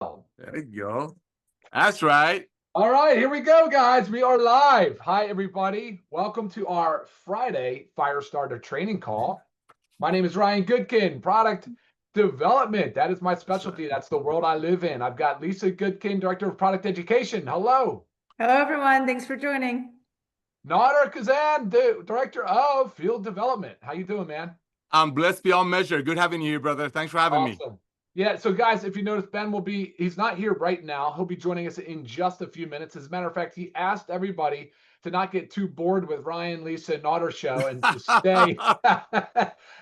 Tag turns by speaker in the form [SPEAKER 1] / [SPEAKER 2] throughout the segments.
[SPEAKER 1] There you go. That's right.
[SPEAKER 2] All right, here we go, guys. We are live. Hi, everybody. Welcome to our Friday Firestarter training call. My name is Ryan Goodkin, product development. That is my specialty. That's the world I live in. I've got Lisa Goodkin, director of product education. Hello.
[SPEAKER 3] Hello, everyone. Thanks for joining.
[SPEAKER 2] 𝗙𝗶𝗿𝗲𝗀𝘀, director of field development. How you doing, man?
[SPEAKER 1] I'm blessed beyond measure. Good having you, brother. Thanks for having me.
[SPEAKER 2] Yeah, so guys, if you notice, Ben he's not here right now. He'll be joining us in just a few minutes. As a matter of fact, he asked everybody to not get too bored with Ryan, Lisa, and Otter show and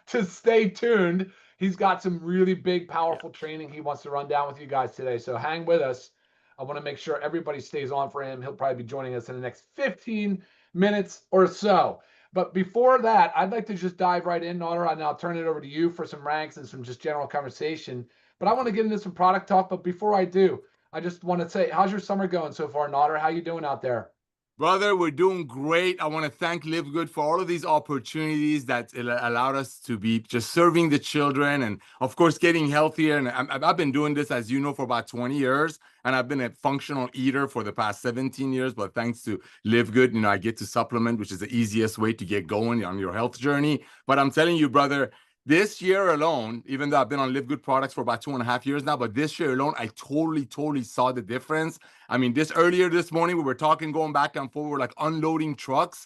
[SPEAKER 2] to stay tuned. He's got some really big, powerful training he wants to run down with you guys today. So hang with us. I want to make sure everybody stays on for him. He'll probably be joining us in the next 15 minutes or so. But before that, I'd like to just dive right in, Otter, and I'll turn it over to you for some ranks and some just general conversation. But I want to get into some product talk. But before I do, I just want to say, how's your summer going so far, Otter? How you doing out there?
[SPEAKER 1] Brother, we're doing great. I want to thank LiveGood for all of these opportunities that allowed us to be just serving the children and, of course, getting healthier. And I've been doing this, as you know, for about 20 years. And I've been a functional eater for the past 17 years. But thanks to LiveGood, I get to supplement, which is the easiest way to get going on your health journey. But I'm telling you, brother, this year alone, even though I've been on LiveGood products for about 2.5 years now, but this year alone, I totally saw the difference. I mean, earlier this morning, we were talking, going back and forth, we're like unloading trucks.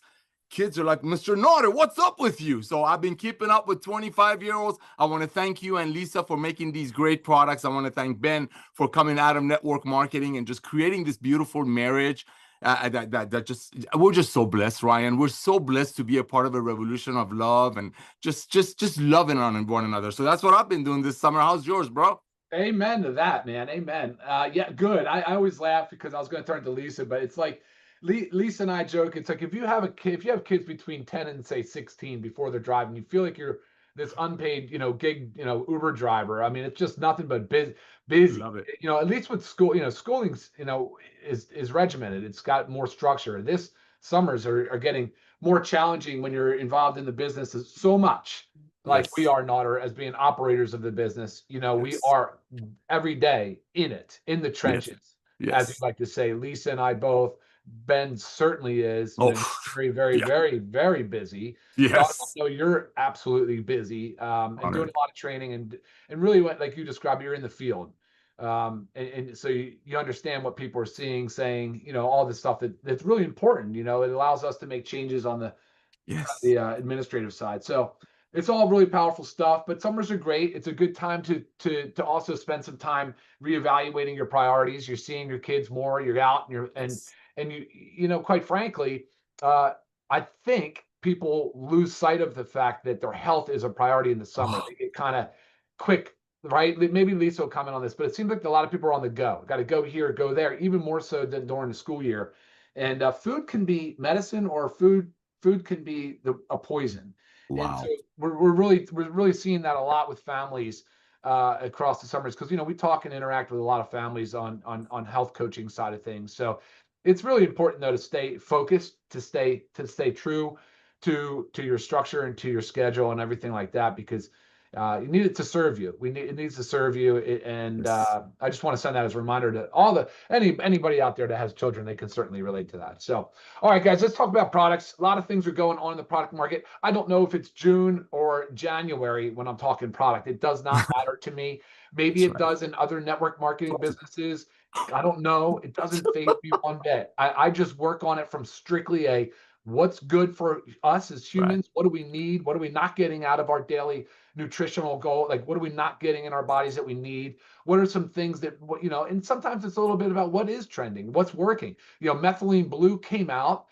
[SPEAKER 1] Kids are like, Mr. Gnarr, what's up with you? So I've been keeping up with 25-year-olds. I want to thank you and Lisa for making these great products. I want to thank Ben for coming out of network marketing and just creating this beautiful marriage. We're just so blessed, Ryan. We're so blessed to be a part of a revolution of love and just loving on one another. So that's what I've been doing this summer. How's yours, bro?
[SPEAKER 2] Amen to that, man. Amen. Yeah, good. I always laugh because I was going to turn to Lisa, but it's like Lisa and I joke. It's like if you have kids between 10 and say 16 before they're driving, you feel like you're this unpaid, gig, Uber driver. I mean, it's just nothing but busy.
[SPEAKER 1] Love it.
[SPEAKER 2] At least with school, schooling's, is regimented. It's got more structure. This summers are getting more challenging when you're involved in the business so much. Like we are not, or as being operators of the business, we are every day in the trenches, as you like to say. Lisa and I both. Ben certainly is very busy.
[SPEAKER 1] Yes.
[SPEAKER 2] So you're absolutely busy and doing a lot of training and really what, like you described, you're in the field. And so you understand what people are seeing, saying, all this stuff that's really important. It allows us to make changes on the administrative side. So it's all really powerful stuff, but summers are great. It's a good time to also spend some time reevaluating your priorities. You're seeing your kids more, you're out and you quite frankly, I think people lose sight of the fact that their health is a priority in the summer. They get kind of quick, right? Maybe Lisa will comment on this, but it seems like a lot of people are on the go. Got to go here, go there, even more so than during the school year. And food can be medicine, or food can be a poison.
[SPEAKER 1] Wow.
[SPEAKER 2] And so we're really seeing that a lot with families across the summers, because we talk and interact with a lot of families on health coaching side of things. So it's really important though to stay focused, to stay true to your structure and to your schedule and everything like that, because you need it to serve you. It needs to serve you, and I just want to send that as a reminder to anybody out there that has children. They can certainly relate to that. So, all right, guys, let's talk about products. A lot of things are going on in the product market. I don't know if it's June or January when I'm talking product. It does not matter to me. Maybe it does in other network marketing businesses. I don't know. It doesn't faze me one bit. I just work on it from strictly what's good for us as humans. What do we need? What are we not getting out of our daily nutritional goal? Like, what are we not getting in our bodies that we need? What are some things that, and sometimes it's a little bit about what is trending, what's working. Methylene blue came out.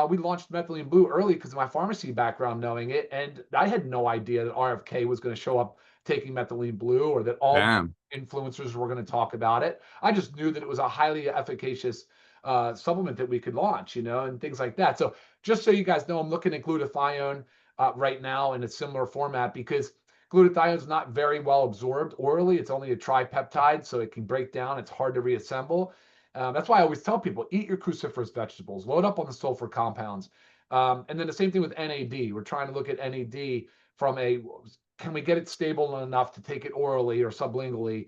[SPEAKER 2] We launched methylene blue early because of my pharmacy background, knowing it. And I had no idea that RFK was going to show up taking methylene blue, or that all influencers were going to talk about it. I just knew that it was a highly efficacious supplement that we could launch, and things like that. So just so you guys know, I'm looking at glutathione right now in a similar format, because glutathione is not very well absorbed orally. It's only a tripeptide, so it can break down. It's hard to reassemble. That's why I always tell people, eat your cruciferous vegetables, load up on the sulfur compounds. And then the same thing with NAD. We're trying to look at NAD from can we get it stable enough to take it orally or sublingually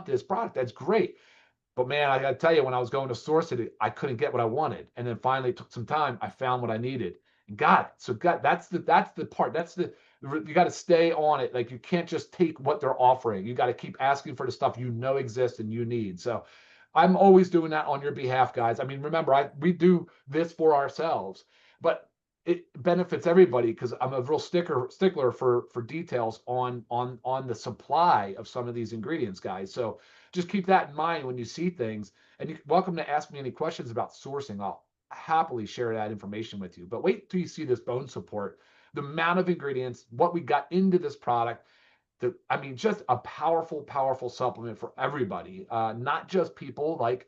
[SPEAKER 2] want this product. That's great. But man, I gotta tell you, when I was going to source it, I couldn't get what I wanted. And then finally it took some time. I found what I needed and got it. So that's the part. You got to stay on it. Like, you can't just take what they're offering. You got to keep asking for the stuff you know exists and you need. So I'm always doing that on your behalf, guys. I mean, remember, we do this for ourselves, but it benefits everybody because I'm a real stickler for details on the supply of some of these ingredients, guys. So just keep that in mind when you see things, and you're welcome to ask me any questions about sourcing. I'll happily share that information with you. But wait till you see this bone support, the amount of ingredients, what we got into this product. I mean, just a powerful, powerful supplement for everybody, not just people like,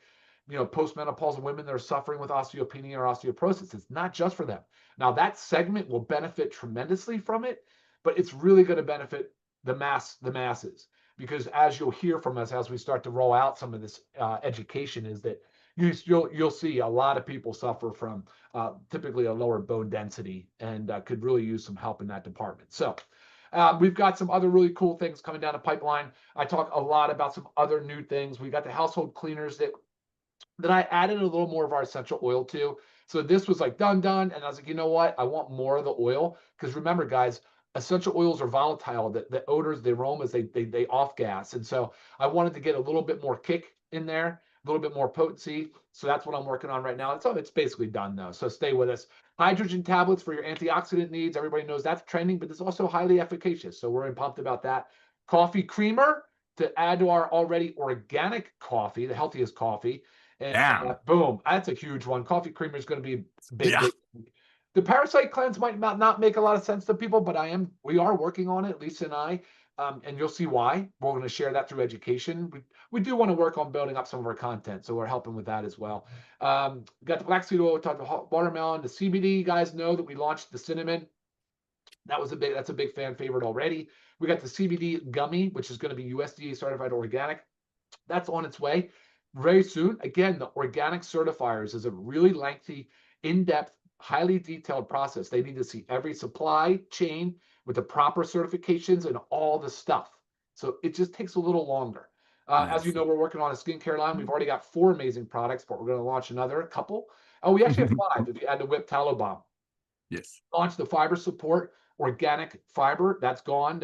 [SPEAKER 2] postmenopausal women that are suffering with osteopenia or osteoporosis. It's not just for them. Now, that segment will benefit tremendously from it, but it's really going to benefit the masses, because as you'll hear from us as we start to roll out some of this education, is that you'll see a lot of people suffer from typically a lower bone density and could really use some help in that department. So we've got some other really cool things coming down the pipeline. I talk a lot about some other new things. We got the household cleaners that I added a little more of our essential oil to. So this was like done. And I was like, you know what? I want more of the oil. Because remember, guys, essential oils are volatile. The odors, the aromas, they off gas. And so I wanted to get a little bit more kick in there, a little bit more potency. So that's what I'm working on right now. It's basically done though. So stay with us. Hydrogen tablets for your antioxidant needs. Everybody knows that's trending, but it's also highly efficacious. So we're pumped about that. Coffee creamer to add to our already organic coffee, the healthiest coffee. And boom, that's a huge one. Coffee creamer is going to be big.
[SPEAKER 1] Yeah.
[SPEAKER 2] Big. The parasite cleanse might not make a lot of sense to people, but we are working on it, Lisa and I, and you'll see why. We're going to share that through education. We do want to work on building up some of our content, so we're helping with that as well. Got the black seed oil, we talked about watermelon, the CBD. You guys know that we launched the cinnamon. That's a big fan favorite already. We got the CBD gummy, which is going to be USDA certified organic. That's on its way very soon. Again, the organic certifiers is a really lengthy, in-depth, highly detailed process. They need to see every supply chain with the proper certifications and all the stuff. So it just takes a little longer. As you know, we're working on a skincare line. We've already got 4 amazing products, but we're going to launch a couple. Oh, we actually have 5 if you add the 𝗙𝗏𝗏𝗏𝗏.
[SPEAKER 1] Yes.
[SPEAKER 2] Launch the fiber support, organic fiber. That's going.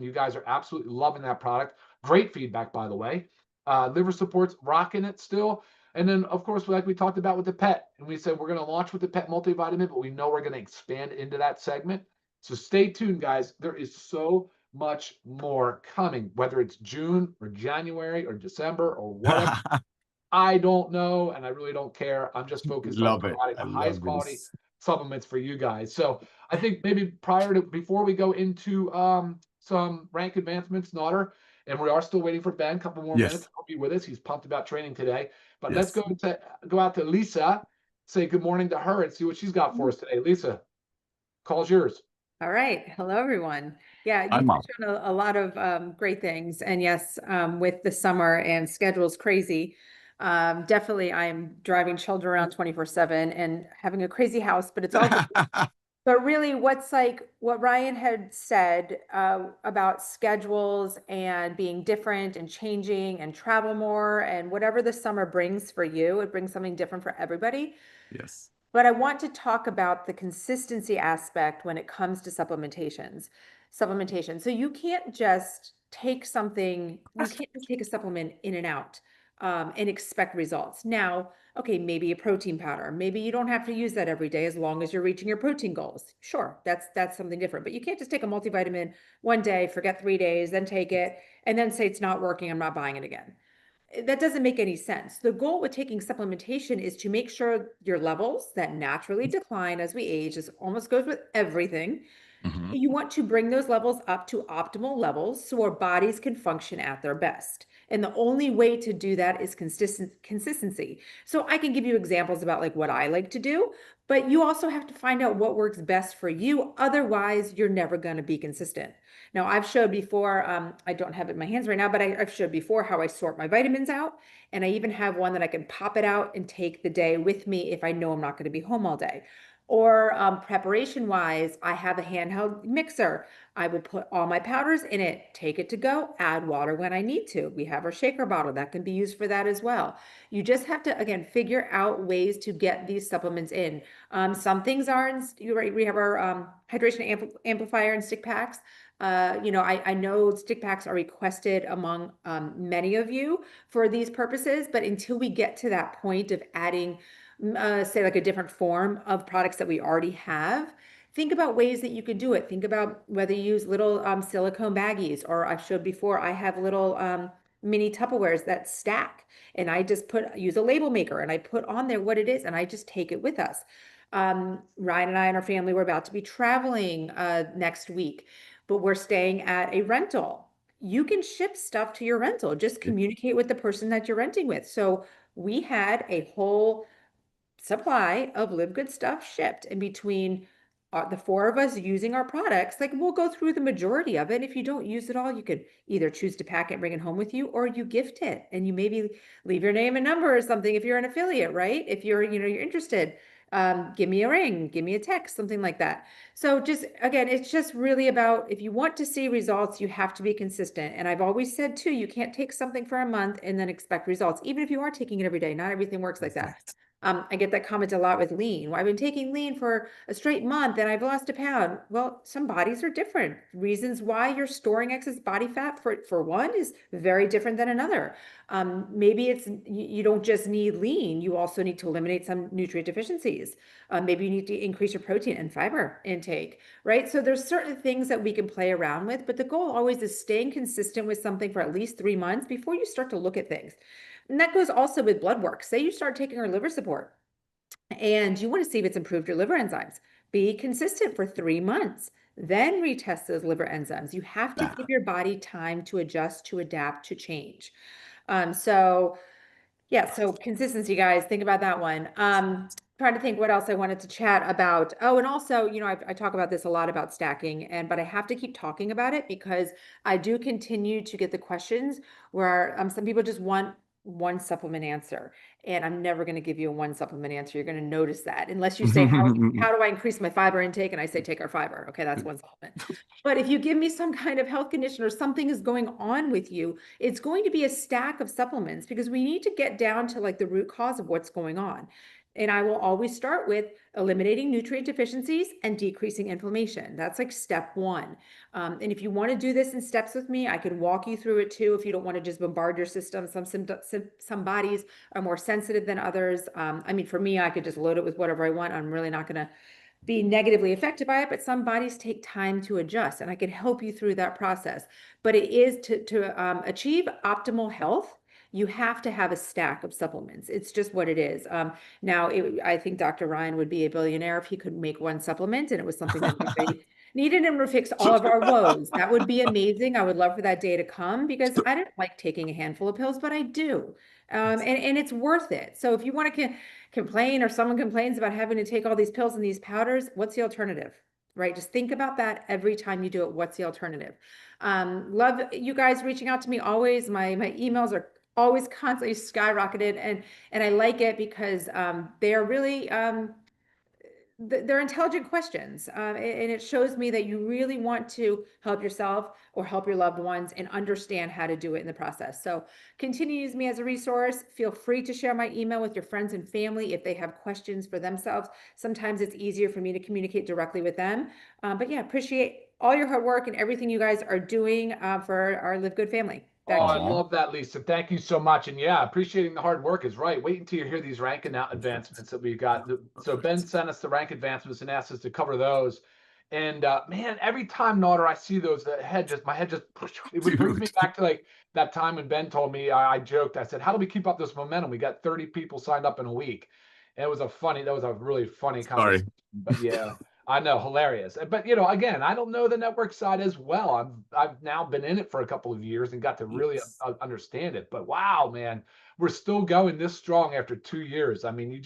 [SPEAKER 2] You guys are absolutely loving that product. Great feedback, by the way. Liver support's rocking it still. And then, of course, like we talked about with the pet, and we said we're going to launch with the pet multivitamin, but we know we're going to expand into that segment. So stay tuned, guys. There is so much more coming, whether it's June or January or December or whatever. I don't know, and I really don't care. I'm just focused on providing the highest quality supplements for you guys. So I think maybe before we go into some rank advancements, Naughter, and we are still waiting for Ben, a couple more minutes. He'll be with us. He's pumped about training today. But
[SPEAKER 1] Yes.
[SPEAKER 2] let's go out to Lisa, say good morning to her and see what she's got for us today. Lisa, call's yours.
[SPEAKER 3] All right. Hello, everyone. Yeah,
[SPEAKER 1] Hi,
[SPEAKER 3] you
[SPEAKER 1] Mom.
[SPEAKER 3] touched on a lot of great things. And yes, with the summer and schedules crazy, definitely I'm driving children around 24/7 and having a crazy house, but it's all good. But really, what Ryan had said about schedules and being different and changing and travel more and whatever the summer brings for you, it brings something different for everybody.
[SPEAKER 1] Yes.
[SPEAKER 3] But I want to talk about the consistency aspect when it comes to supplementation. So you can't just take something, you can't just take a supplement in and out and expect results. Now, okay, maybe a protein powder. Maybe you don't have to use that every day as long as you're reaching your protein goals. Sure, that's something different. But you can't just take a multivitamin one day, forget 3 days, then take it, and then say it's not working, I'm not buying it again. That doesn't make any sense. The goal with taking supplementation is to make sure your levels that naturally decline as we age, this almost goes with everything.
[SPEAKER 1] Mhm.
[SPEAKER 3] You want to bring those levels up to optimal levels so our bodies can function at their best. And the only way to do that is consistency. So I can give you examples about like what I like to do, but you also have to find out what works best for you. Otherwise, you're never going to be consistent. Now, I've showed before, I don't have it in my hands right now, but I've showed before how I sort my vitamins out. And I even have one that I can pop it out and take the day with me if I know I'm not going to be home all day. Or preparation wise, I have a handheld mixer. I would put all my powders in it, take it to go, add water when I need to. We have our shaker bottle that can be used for that as well. You just have to, again, figure out ways to get these supplements in. Some things are, you're right, we have our hydration amplifier and stick packs. I know stick packs are requested among many of you for these purposes, but until we get to that point of adding say like a different form of products that we already have, think about ways that you could do it. Think about whether you use little silicone baggies, or I showed before, I have little mini Tupperwares that stack, and I just use a label maker and I put on there what it is and I just take it with us. Ryan and I and our family were about to be traveling next week, but we're staying at a rental. You can ship stuff to your rental. Just communicate with the person that you're renting with. So we had a whole supply of LiveGood stuff shipped, and between the 4 of us using our products, like we'll go through the majority of it. If you don't use it all, you could either choose to pack it and bring it home with you, or you gift it and you maybe leave your name and number or something if you're an affiliate, right? If you're interested, give me a ring, give me a text, something like that. So just, again, it's just really about, if you want to see results, you have to be consistent. And I've always said too, you can't take something for a month and then expect results, even if you are taking it every day. Not everything works like that. I get that comment a lot with lean. Well, I've been taking lean for a straight month and I've lost a pound. Well, some bodies are different. Reasons why you're storing excess body fat for one is very different than another. Maybe it's you don't just need lean. You also need to eliminate some nutrient deficiencies. Maybe you need to increase your protein and fiber intake, right? So there's certain things that we can play around with, but the goal always is staying consistent with something for at least 3 months before you start to look at things. And that goes also with blood work. Say you start taking our liver support and you want to see if it's improved your liver enzymes. Be consistent for 3 months, then retest those liver enzymes. You have to give your body time to adjust, to adapt, to change. So consistency, guys, think about that one. Trying to think what else I wanted to chat about. Oh, and also, I talk about this a lot about stacking, but I have to keep talking about it because I do continue to get the questions where some people just want one supplement answer, and I'm never going to give you a one supplement answer. You're going to notice that unless you say, how do I increase my fiber intake? And I say, take our fiber. Okay, that's one supplement. But if you give me some kind of health condition or something is going on with you, it's going to be a stack of supplements because we need to get down to like the root cause of what's going on. And I will always start with eliminating nutrient deficiencies and decreasing inflammation. That's like step 1. And if you want to do this in steps with me, I can walk you through it too. If you don't want to just bombard your system, some bodies are more sensitive than others. For me, I could just load it with whatever I want. I'm really not going to be negatively affected by it, but some bodies take time to adjust, and I can help you through that process. But it is to achieve optimal health, you have to have a stack of supplements. It's just what it is. I think Dr. Ryan would be a billionaire if he could make one supplement and it was something that Need a number to fix all of our woes. That would be amazing. I would love for that day to come because I don't like taking a handful of pills, but I do. And it's worth it. So if you want to complain or someone complains about having to take all these pills and these powders, what's the alternative? Right? Just think about that every time you do it. What's the alternative? Love you guys reaching out to me always. My emails are always constantly skyrocketed, and I like it because they are really they're intelligent questions, and it shows me that you really want to help yourself or help your loved ones and understand how to do it in the process. So continue to use me as a resource. Feel free to share my email with your friends and family if they have questions for themselves. Sometimes it's easier for me to communicate directly with them. But yeah, appreciate all your hard work and everything you guys are doing for our Live Good family.
[SPEAKER 2] Oh, I love that, Lisa. Thank you so much. And yeah, appreciating the hard work is right. Wait until you hear these rank advancements that we got. So Ben sent us the rank advancements and asked us to cover those. And man, every time, Naughter, I see those, my head just it would bring me back to like that time when Ben told me, I joked, I said, how do we keep up this momentum? We got 30 people signed up in a week. And that was a really funny conversation. But yeah. I know, hilarious. But you know, again, I don't know the network side as well. I've now been in it for a couple of years and got to really understand it. But wow, man, we're still going this strong after 2 years. I mean,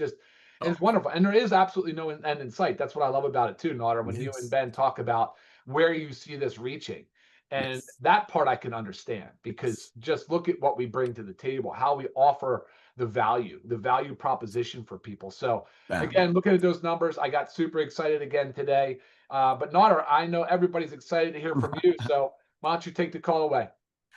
[SPEAKER 2] it's wonderful, and there is absolutely no end in sight. That's what I love about it too, Naughter. When you and Ben talk about where you see this reaching, and that part I can understand because just look at what we bring to the table, how we offer the value proposition for people. So again, looking at those numbers, I got super excited again today. But Naughter, I know everybody's excited to hear from you. So why don't you take the call away?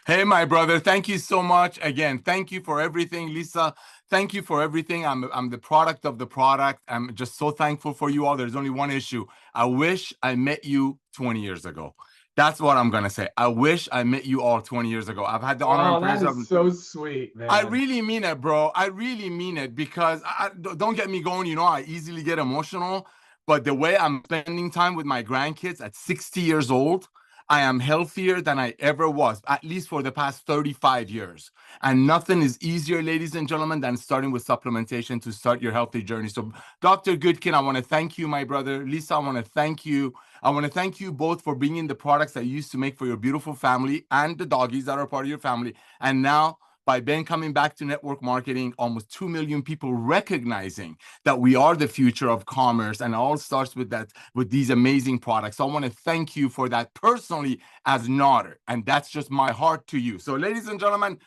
[SPEAKER 1] Hey, my brother, thank you so much. Again, thank you for everything, Lisa. Thank you for everything. I'm the product of the product. I'm just so thankful for you all. There's only one issue. I wish I met you 20 years ago. That's what I'm going to say. I wish I met you all 20 years ago. I've had the honor and pleasure.
[SPEAKER 2] That is so sweet, man.
[SPEAKER 1] I really mean it, bro. I really mean it because don't get me going. You know, I easily get emotional, but the way I'm spending time with my grandkids at 60 years old, I am healthier than I ever was, at least for the past 35 years. And nothing is easier, ladies and gentlemen, than starting with supplementation to start your healthy journey. So Dr. Goodkin, I want to thank you, my brother. Lisa, I want to thank you. I want to thank you both for bringing the products that you used to make for your beautiful family and the doggies that are part of your family. And now, by Ben coming back to network marketing, almost 2 million people recognizing that we are the future of commerce, and it all starts with these amazing products. So I want to thank you for that personally as Naughter, and that's just my heart to you. So ladies and gentlemen,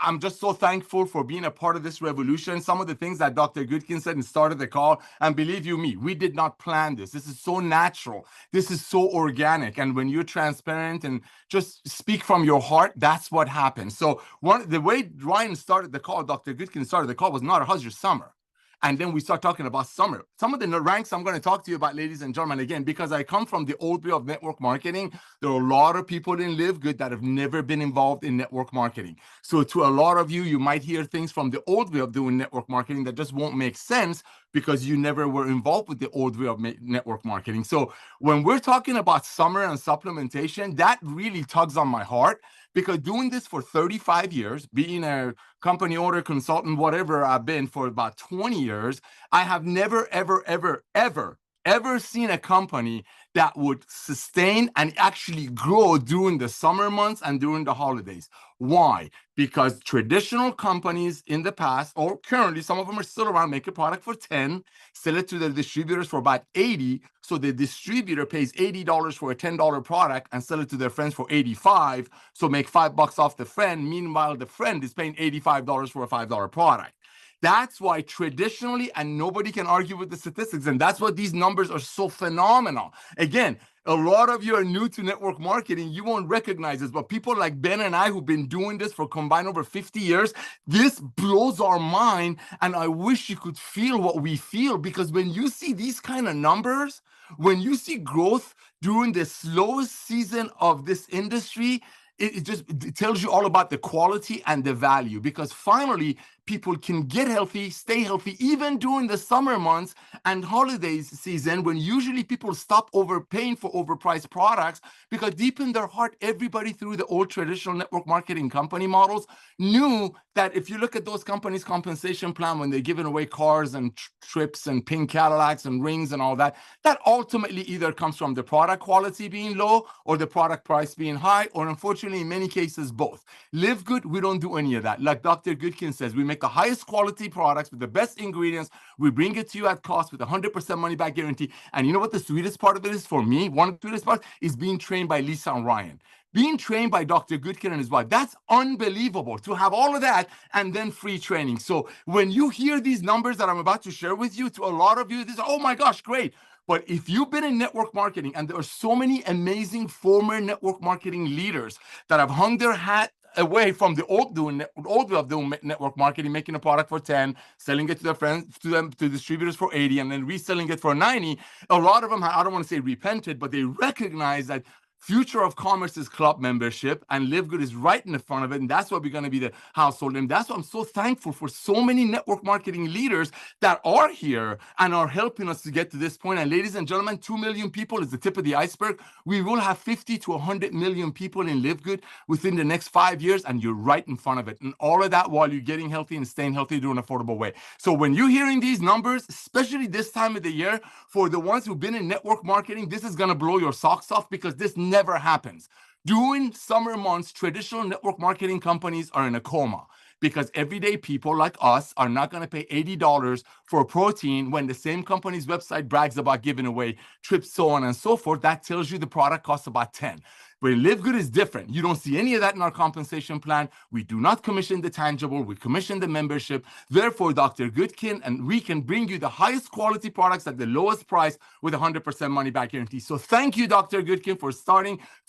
[SPEAKER 1] I'm just so thankful for being a part of this revolution. Some of the things that Dr. Goodkin said and started the call, and believe you me, we did not plan this. This is so natural. This is so organic. And when you're transparent and just speak from your heart, that's what happens. So the way Ryan started the call, Dr. Goodkin started the call was not, how's your summer? And then we start talking about summer. Some of the ranks I'm going to talk to you about, ladies and gentlemen, again, because I come from the old way of network marketing, there are a lot of people in Live Good that have never been involved in network marketing. So to a lot of you, you might hear things from the old way of doing network marketing that just won't make sense because you never were involved with the old way of network marketing. So when we're talking about summer and supplementation, that really tugs on my heart, because doing this for 35 years, being a company owner, consultant, whatever I've been for about 20 years, I have never, ever, ever, ever, ever seen a company that would sustain and actually grow during the summer months and during the holidays. Why? Because traditional companies in the past, or currently, some of them are still around, make a product for 10, sell it to the distributors for about 80. So the distributor pays $80 for a $10 product and sell it to their friends for 85. So make $5 off the friend. Meanwhile, the friend is paying $85 for a $5 product. That's why traditionally, and nobody can argue with the statistics, and that's why these numbers are so phenomenal. Again, a lot of you are new to network marketing. You won't recognize this, but people like Ben and I who've been doing this for combined over 50 years, this blows our mind. And I wish you could feel what we feel, because when you see these kind of numbers, when you see growth during the slowest season of this industry, it tells you all about the quality and the value, because finally people can get healthy, stay healthy, even during the summer months, and holidays season, when usually people stop overpaying for overpriced products, because deep in their heart, everybody through the old traditional network marketing company models knew that if you look at those companies' compensation plan, when they're giving away cars and trips and pink Cadillacs and rings and all that, that ultimately either comes from the product quality being low or the product price being high, or unfortunately, in many cases, both. LiveGood, we don't do any of that. Like Dr. Goodkin says, we make the highest quality products with the best ingredients. We bring it to you at cost with a 100% money back guarantee. And you know what the sweetest part of it is for me? One of the sweetest parts is being trained by Lisa and Ryan. Being trained by Dr. Goodkin and his wife, that's unbelievable to have all of that and then free training. So when you hear these numbers that I'm about to share with you, to a lot of you, this is, oh my gosh, great. But if you've been in network marketing, and there are so many amazing former network marketing leaders that have hung their hat away from the old way of doing network marketing, making a product for 10, selling it to their friends, to distributors for 80, and then reselling it for 90. A lot of them, I don't want to say repented, but they recognize that future of commerce is club membership, and LiveGood is right in the front of it, and that's why we're going to be the household name. That's why I'm so thankful for so many network marketing leaders that are here and are helping us to get to this point. And ladies and gentlemen, 2 million people is the tip of the iceberg. We will have 50 to 100 million people in LiveGood within the next 5 years, and you're right in front of it. And all of that while you're getting healthy and staying healthy through an affordable way. So when you're hearing these numbers, especially this time of the year, for the ones who've been in network marketing, this is going to blow your socks off, because this never happens. During summer months, traditional network marketing companies are in a coma, because everyday people like us are not going to pay $80 for protein when the same company's website brags about giving away trips, so on and so forth. That tells you the product costs about 10. But LiveGood is different. You don't see any of that in our compensation plan. We do not commission the tangible. We commission the membership. Therefore, Dr. Goodkin and we can bring you the highest quality products at the lowest price with 100% money back guarantee. So thank you, Dr. Goodkin, for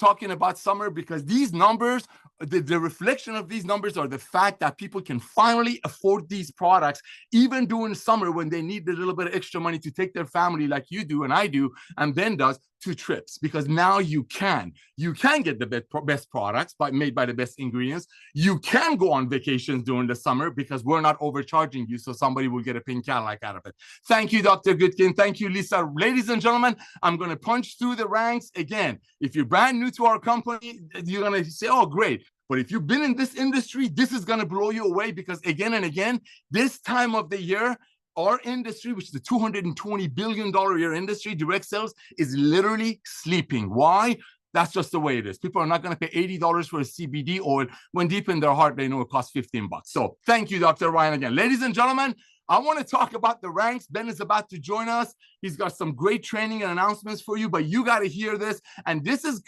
[SPEAKER 1] talking about summer, because these numbers, the reflection of these numbers are the fact that people can finally afford these products, even during summer when they need a little bit of extra money to take their family, like you do and I do and Ben does, to trips. Because now you can get the best products made by the best ingredients. You can go on vacations during the summer because we're not overcharging you, so somebody will get a pink Cadillac out of it. Thank you, Dr. Goodkin. Thank you, Lisa. Ladies and gentlemen, I'm going to punch through the ranks again. If you're brand new to our company, you're going to say, oh, great. But if you've been in this industry, this is going to blow you away, because again and again, this time of the year, our industry, which is a $220 billion a year industry, direct sales, is literally sleeping. Why? That's just the way it is. People are not going to pay $80 for a CBD oil when deep in their heart, they know it costs $15. So thank you, Dr. Ryan, again. Ladies and gentlemen, I want to talk about the ranks. Ben is about to join us. He's got some great training and announcements for you, but you got to hear this. And this is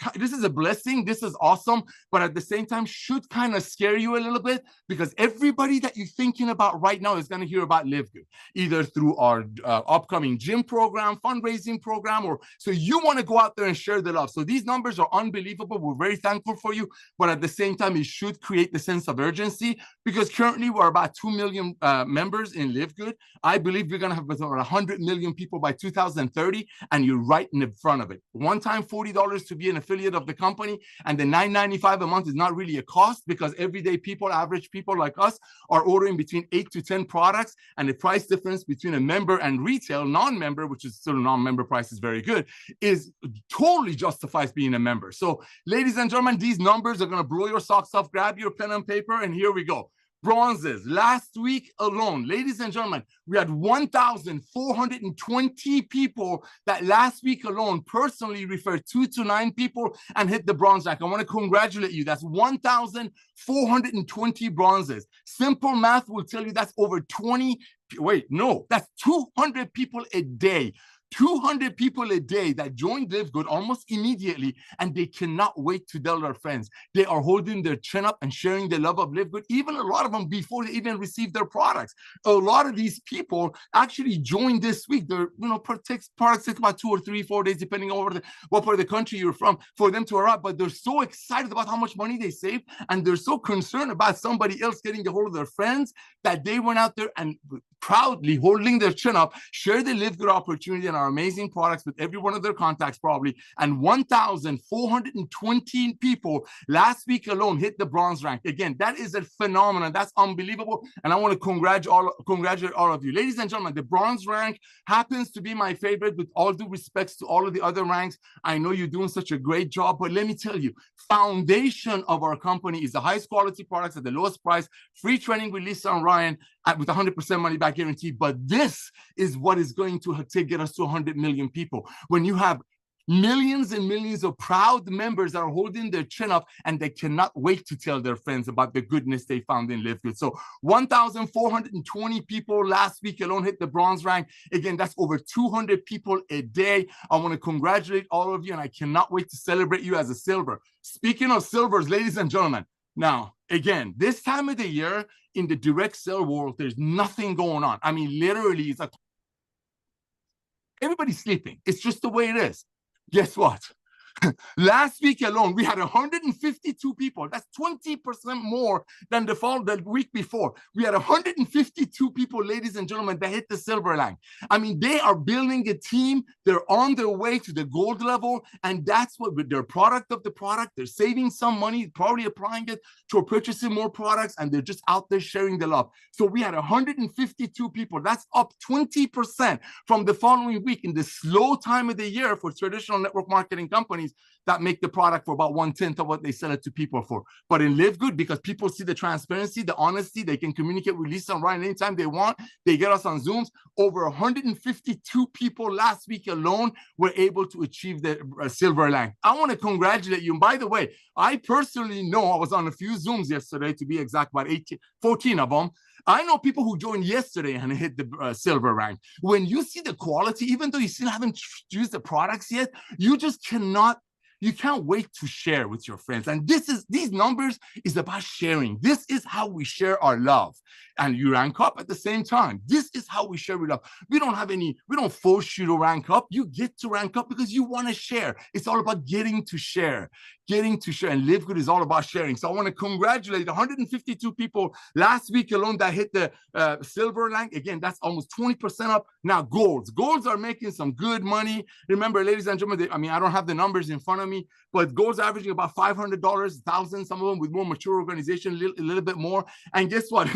[SPEAKER 1] a blessing. This is awesome, but at the same time should kind of scare you a little bit, because everybody that you're thinking about right now is going to hear about LiveGood, either through our upcoming gym program, fundraising program, or so you want to go out there and share the love. So these numbers are unbelievable. We're very thankful for you, but at the same time, it should create the sense of urgency, because currently we're about 2 million members in LiveGood. I believe we're going to have about 100 million people by 2030, and you're right in the front of it. One time $40 to be an affiliate of the company, and the $9.95 a month is not really a cost, because everyday people, average people like us, are ordering between 8 to 10 products, and the price difference between a member and retail non-member, which is still a non-member price, is very good, is totally justifies being a member. So ladies and gentlemen, these numbers are going to blow your socks off. Grab your pen and paper, and here we go. Bronzes. Last week alone, ladies and gentlemen, we had 1,420 people that last week alone personally referred 2 to 9 people and hit the bronze rank. I want to congratulate you. That's 1,420 bronzes. Simple math will tell you that's over 20. Wait, no, that's 200 people a day. 200 people a day that joined LiveGood almost immediately, and they cannot wait to tell their friends. They are holding their chin up and sharing the love of LiveGood, even a lot of them before they even receive their products. A lot of these people actually joined this week. They're, products take about 2 or 3, 4 days, depending on what part of the country you're from, for them to arrive. But they're so excited about how much money they saved, and they're so concerned about somebody else getting a hold of their friends, that they went out there and proudly holding their chin up, share the LiveGood opportunity and our amazing products with every one of their contacts probably, and 1,420 people last week alone hit the bronze rank. Again, that is a phenomenon. That's unbelievable, and I want to congratulate all of you. Ladies and gentlemen, the bronze rank happens to be my favorite, with all due respects to all of the other ranks. I know you're doing such a great job, but let me tell you, foundation of our company is the highest quality products at the lowest price, free training with Lisa and Ryan with 100% money back guarantee. But this is what is going to get us to 100 million people. When you have millions and millions of proud members that are holding their chin up and they cannot wait to tell their friends about the goodness they found in LiveGood. So 1,420 people last week alone hit the bronze rank. Again, that's over 200 people a day. I want to congratulate all of you, and I cannot wait to celebrate you as a silver. Speaking of silvers, ladies and gentlemen, now, again, this time of the year in the direct sale world, there's nothing going on. I mean, literally, it's like everybody's sleeping. It's just the way it is. Guess what? Last week alone, we had 152 people. That's 20% more than the week before. We had 152 people, ladies and gentlemen, that hit the silver line. I mean, they are building a team. They're on their way to the gold level. And that's what, with their product of the product, they're saving some money, probably applying it to purchasing more products, and they're just out there sharing the love. So we had 152 people. That's up 20% from the following week in the slow time of the year for traditional network marketing companies that make the product for about 1/10 of what they sell it to people for. But in LiveGood, because people see the transparency, the honesty, they can communicate with Lisa and Ryan anytime they want. They get us on Zooms. Over 152 people last week alone were able to achieve the silver line. I want to congratulate you. And by the way, I personally know, I was on a few Zooms yesterday, to be exact, about 14 of them. I know people who joined yesterday and hit the silver rank. When you see the quality, even though you still haven't used the products yet, you just cannot, you can't wait to share with your friends. And these numbers is about sharing. This is how we share our love. And you rank up at the same time. This is how we share with love. We don't force you to rank up. You get to rank up because you want to share. It's all about getting to share. And LiveGood is all about sharing. So I want to congratulate 152 people last week alone that hit the silver rank. Again, that's almost 20% up. Now, golds are making some good money. Remember, ladies and gentlemen, I mean, I don't have the numbers in front of me, but golds averaging about $500, $1,000, some of them with more mature organization, a little bit more. And guess what?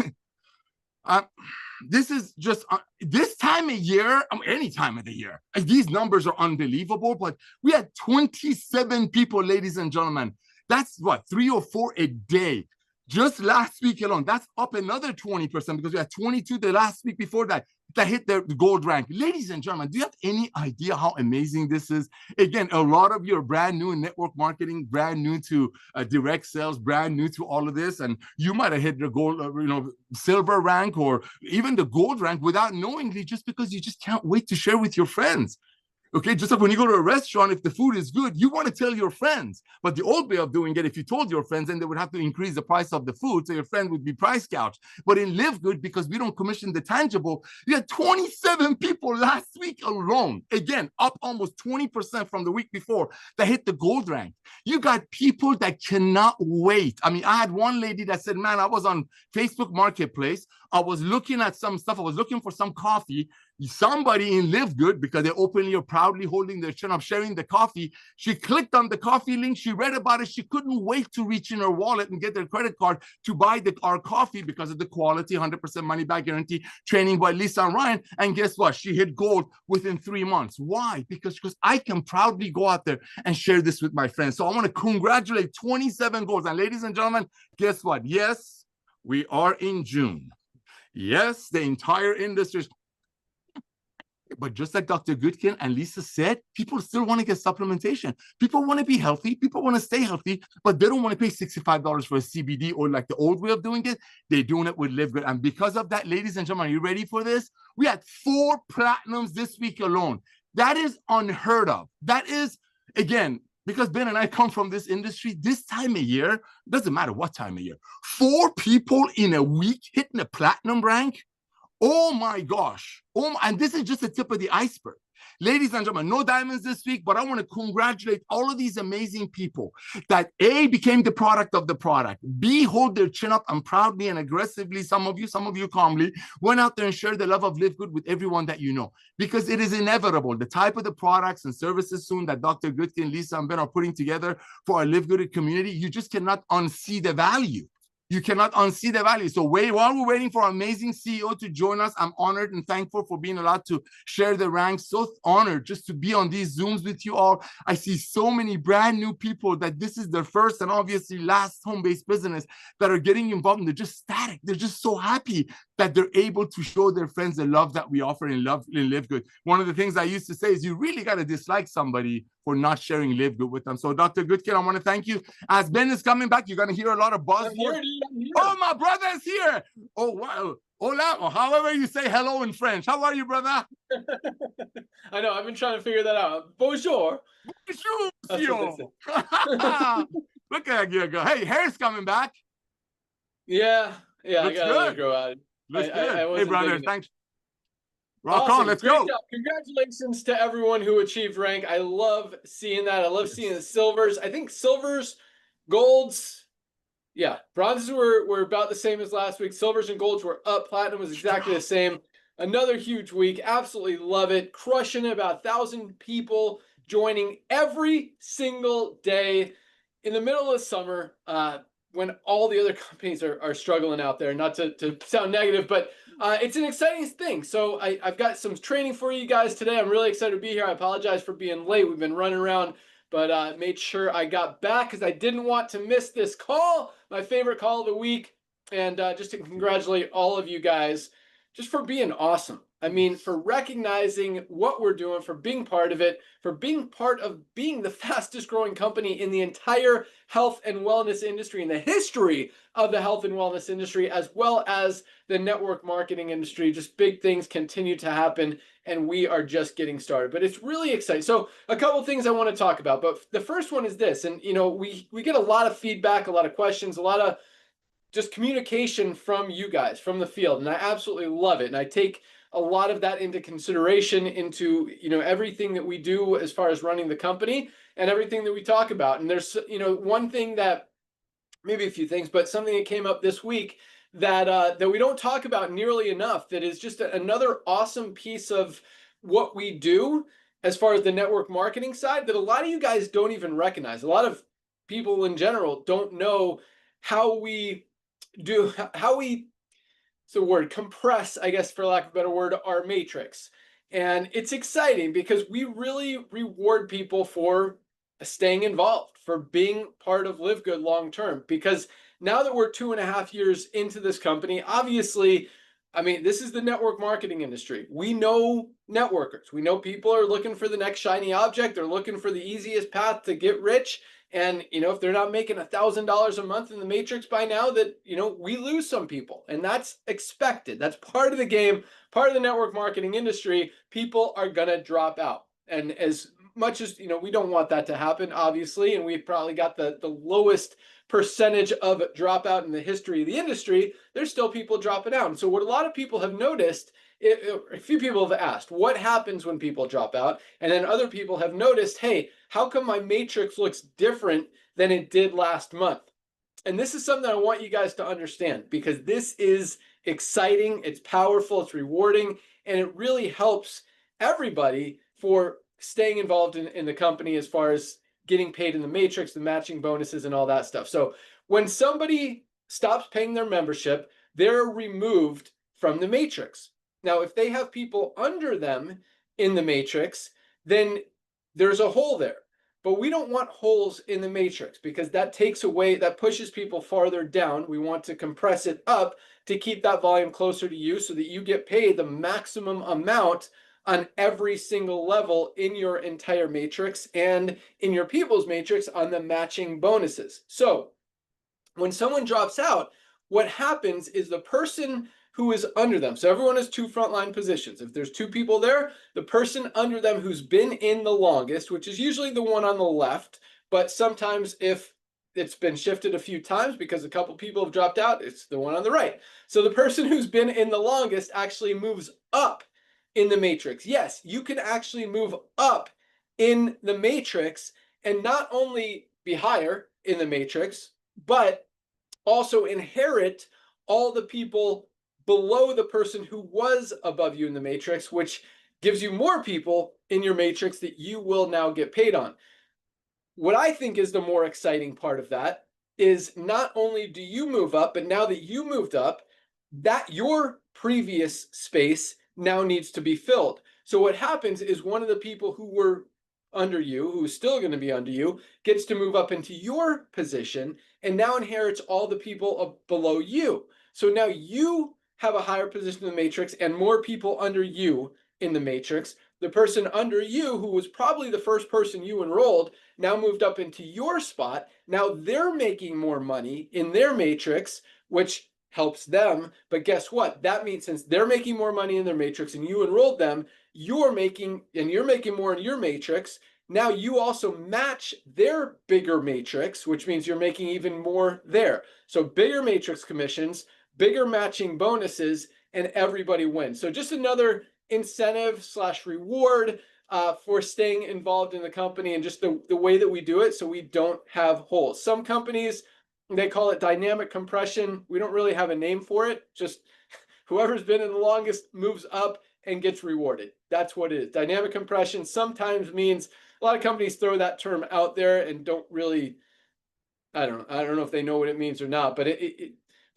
[SPEAKER 1] This is just this time of year, any time of the year. These numbers are unbelievable, but we had 27 people, ladies and gentlemen. That's what, 3 or 4 a day. Just last week alone, that's up another 20% because we had 22 the last week before that hit the gold rank. Ladies and gentlemen, do you have any idea how amazing this is? Again, a lot of you are brand new in network marketing, brand new to direct sales, brand new to all of this, and you might have hit the gold, silver rank or even the gold rank without knowingly, just because you just can't wait to share with your friends. Okay, just like when you go to a restaurant, if the food is good, you want to tell your friends. But the old way of doing it, if you told your friends, then they would have to increase the price of the food, so your friend would be price gouged. But in LiveGood, because we don't commission the tangible, you had 27 people last week alone. Again, up almost 20% from the week before that hit the gold rank. You got people that cannot wait. I mean, I had one lady that said, man, I was on Facebook Marketplace. I was looking at some stuff. I was looking for some coffee. Somebody in LiveGood, because they're openly or proudly holding their chin up, sharing the coffee. She clicked on the coffee link. She read about it. She couldn't wait to reach in her wallet and get their credit card to buy our coffee because of the quality, 100% money back guarantee, training by Lisa and Ryan. And guess what? She hit gold within 3 months. Why? Because I can proudly go out there and share this with my friends. So I want to congratulate 27 golds. And ladies and gentlemen, guess what? Yes, we are in June. Yes, the entire industry is. But just like Dr. Goodkin and Lisa said, people still want to get supplementation. People want to be healthy. People want to stay healthy, but they don't want to pay $65 for a CBD or like the old way of doing it. They're doing it with LiveGood. And because of that, ladies and gentlemen, are you ready for this? We had 4 platinums this week alone. That is unheard of. That is, again, because Ben and I come from this industry, this time of year, doesn't matter what time of year, 4 people in a week hitting a platinum rank. Oh my gosh. And this is just the tip of the iceberg. Ladies and gentlemen, no diamonds this week, but I want to congratulate all of these amazing people that A, became the product of the product, B, hold their chin up and proudly and aggressively, some of you calmly, went out there and shared the love of Live Good with everyone that you know, because it is inevitable. The type of the products and services soon that Dr. Goodkin and Lisa and Ben are putting together for our Live Good community, you just cannot unsee the value. You cannot unsee the value. So while we're waiting for our amazing CEO to join us, I'm honored and thankful for being allowed to share the ranks. So honored just to be on these Zooms with you all. I see so many brand new people that this is their first and obviously last home-based business that are getting involved, and they're just ecstatic. They're just so happy that they're able to show their friends the love that we offer in Live Good. One of the things I used to say is you really got to dislike somebody for not sharing Live Good with them. So Dr. Goodkin, I want to thank you. As Ben is coming back, you're going to hear a lot of buzzwords. Oh, my brother's here. Oh, wow. Hola, or however you say hello in French. How are you, brother?
[SPEAKER 4] I know, I've been trying to figure that out. Bonjour.
[SPEAKER 1] Bonjour, Look at you go. Hey, hair's coming back.
[SPEAKER 4] Yeah,
[SPEAKER 1] Looks
[SPEAKER 4] I gotta let it grow out.
[SPEAKER 1] Looks good. Hey, brother, thanks. Rock
[SPEAKER 4] Awesome.
[SPEAKER 1] on, let's
[SPEAKER 4] Great
[SPEAKER 1] go.
[SPEAKER 4] job. Congratulations to everyone who achieved rank. I love seeing that. I love seeing the silvers. I think silvers, golds, yeah, bronzes were about the same as last week. Silvers and golds were up. Platinum was exactly the same. Another huge week. Absolutely love it. Crushing it. About 1,000 people joining every single day in the middle of summer, when all the other companies are struggling out there. Not to sound negative, but it's an exciting thing. So I've got some training for you guys today. I'm really excited to be here. I apologize for being late. We've been running around, but made sure I got back because I didn't want to miss this call, my favorite call of the week. And just to congratulate all of you guys just for being awesome. I mean, for recognizing what we're doing, for being part of it, for being part of being the fastest growing company in the entire health and wellness industry, in the history of the health and wellness industry, as well as the network marketing industry. Just big things continue to happen, and we are just getting started. But it's really exciting. So a couple of things I want to talk about. But the first one is this, and you know, we get a lot of feedback, a lot of questions, a lot of just communication from you guys, from the field, and I absolutely love it. And I take a lot of that into consideration into, you know, everything that we do as far as running the company and everything that we talk about. And there's, you know, one thing that, maybe a few things, but something that came up this week that that we don't talk about nearly enough, that is just another awesome piece of what we do as far as the network marketing side that a lot of you guys don't even recognize. A lot of people in general don't know how we do, how we, it's the word, compress, I guess, for lack of a better word, our matrix. And it's exciting because we really reward people for staying involved, for being part of Live Good long term. Because now that we're 2.5 years into this company, obviously, I mean, this is the network marketing industry. We know networkers. We know people are looking for the next shiny object. They're looking for the easiest path to get rich. And, you know, if they're not making $1,000 a month in the matrix by now, that, you know, we lose some people, and that's expected. That's part of the game, part of the network marketing industry. People are going to drop out. And as much as, you know, we don't want that to happen, obviously, and we've probably got the lowest percentage of dropout in the history of the industry, there's still people dropping out. And so what a lot of people have noticed, a few people have asked, what happens when people drop out? And then other people have noticed, hey, how come my matrix looks different than it did last month? And this is something I want you guys to understand, because this is exciting, it's powerful, it's rewarding, and it really helps everybody for staying involved in the company as far as getting paid in the matrix, the matching bonuses, and all that stuff. So when somebody stops paying their membership, they're removed from the matrix. Now, if they have people under them in the matrix, then there's a hole there. But we don't want holes in the matrix, because that takes away, that pushes people farther down. We want to compress it up to keep that volume closer to you so that you get paid the maximum amount on every single level in your entire matrix and in your people's matrix on the matching bonuses. So when someone drops out, what happens is the person who is under them, so everyone has 2 frontline positions. If there's 2 people there, the person under them who's been in the longest, which is usually the one on the left, but sometimes if it's been shifted a few times because a couple people have dropped out. It's the one on the right. So the person who's been in the longest actually moves up in the matrix. Yes, you can actually move up in the matrix and not only be higher in the matrix, but also inherit all the people below the person who was above you in the matrix, which gives you more people in your matrix that you will now get paid on. What I think is the more exciting part of that is not only do you move up, but now that you moved up, that your previous space now needs to be filled. So what happens is one of the people who were under you, who's still going to be under you, gets to move up into your position and now inherits all the people below you. So now you have a higher position in the matrix and more people under you in the matrix. The person under you, who was probably the first person you enrolled, now moved up into your spot. Now they're making more money in their matrix, which helps them. But guess what? That means since they're making more money in their matrix and you enrolled them, you're making more in your matrix. Now you also match their bigger matrix, which means you're making even more there. So bigger matrix commissions, bigger matching bonuses, and everybody wins. So just another incentive / reward for staying involved in the company and just the way that we do it so we don't have holes. Some companies, they call it dynamic compression. We don't really have a name for it. Just whoever's been in the longest moves up and gets rewarded. That's what it is. Dynamic compression sometimes means, a lot of companies throw that term out there and don't really, I don't know if they know what it means or not, but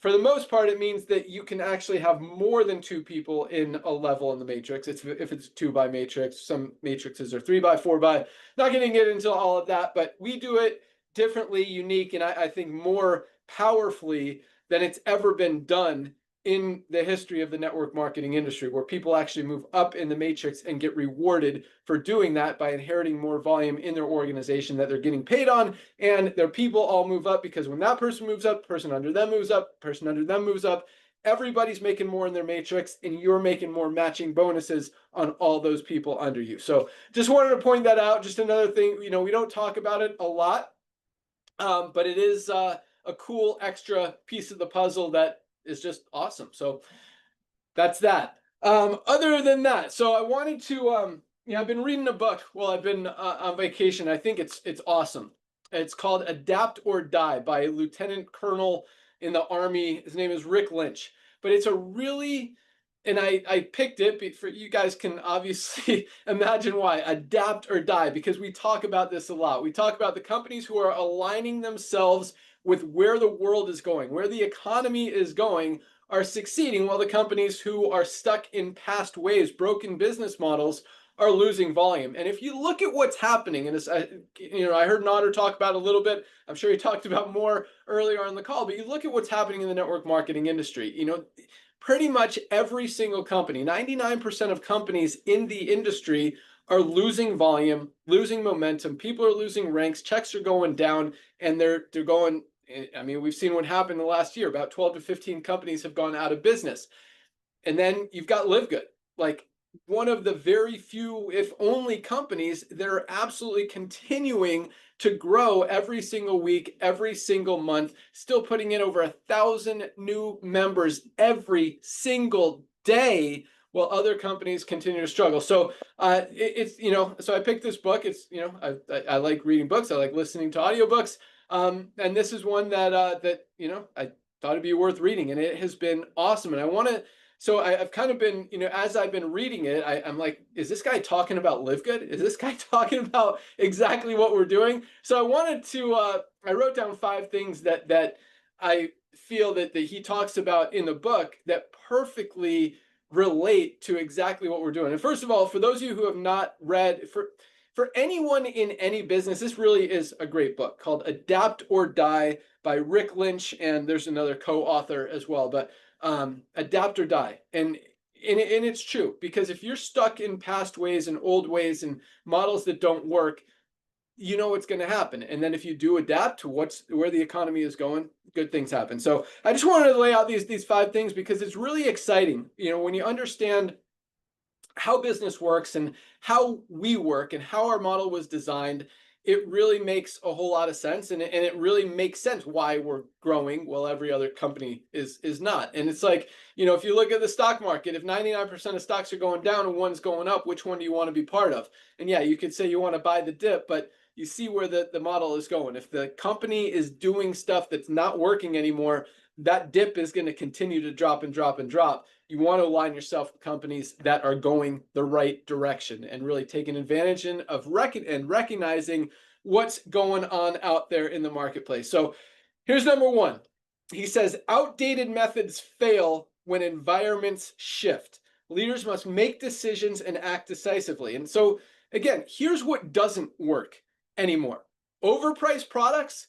[SPEAKER 4] for the most part, it means that you can actually have more than 2 people in a level in the matrix. If it's 2-by matrix, some matrices are 3-by, 4-by. Not going to get into all of that, but we do it differently, unique, and I think more powerfully than it's ever been done in the history of the network marketing industry, where people actually move up in the matrix and get rewarded for doing that by inheriting more volume in their organization that they're getting paid on. And their people all move up because when that person moves up, person under them moves up, person under them moves up, everybody's making more in their matrix and you're making more matching bonuses on all those people under you. So just wanted to point that out. Just another thing, we don't talk about it a lot, but it is a cool extra piece of the puzzle that is just awesome. So that's that. Other than that, so I wanted to, I've been reading a book while I've been on vacation. I think it's awesome. It's called Adapt or Die by a Lieutenant Colonel in the Army. His name is Rick Lynch. But it's a really, and I picked it for you guys can obviously imagine why. Adapt or die, because we talk about this a lot. We talk about the companies who are aligning themselves with where the world is going, where the economy is going, are succeeding, while the companies who are stuck in past ways, broken business models, are losing volume. And if you look at what's happening, and I heard Nader talk about it a little bit, I'm sure he talked about more earlier on the call, but you look at what's happening in the network marketing industry, pretty much every single company, 99% of companies in the industry are losing volume, losing momentum. People are losing ranks, checks are going down, and they're going, we've seen what happened in the last year. About 12 to 15 companies have gone out of business. And then you've got LiveGood, like one of the very few, if only, companies that are absolutely continuing to grow every single week, every single month, still putting in over 1,000 new members every single day, while other companies continue to struggle. So so I picked this book. It's, I like reading books. I like listening to audiobooks. And this is one that I thought it'd be worth reading, and it has been awesome. And so I've kind of been, as I've been reading it, I'm like, is this guy talking about LiveGood? Is this guy talking about exactly what we're doing? So I wanted to, I wrote down 5 things that I feel that he talks about in the book that perfectly relate to exactly what we're doing. And first of all, for those of you who have not read, for anyone in any business, this really is a great book called Adapt or Die by Rick Lynch, and there's another co-author as well, but Adapt or Die. And it's true, because if you're stuck in past ways and old ways and models that don't work, you know what's going to happen. And then if you do adapt to where the economy is going, good things happen. So I just wanted to lay out these 5 things because it's really exciting. When you understand how business works and how we work and how our model was designed, it really makes a whole lot of sense. And it really makes sense why we're growing while every other company is not. And it's like, you know, if you look at the stock market, if 99% of stocks are going down and one's going up, which one do you want to be part of? And yeah, you could say you want to buy the dip, but you see where the model is going. If the company is doing stuff that's not working anymore, that dip is going to continue to drop and drop and drop. You want to align yourself with companies that are going the right direction and really taking advantage of recognizing what's going on out there in the marketplace. So here's number one. He says, outdated methods fail when environments shift. Leaders must make decisions and act decisively. And so again, here's what doesn't work anymore. Overpriced products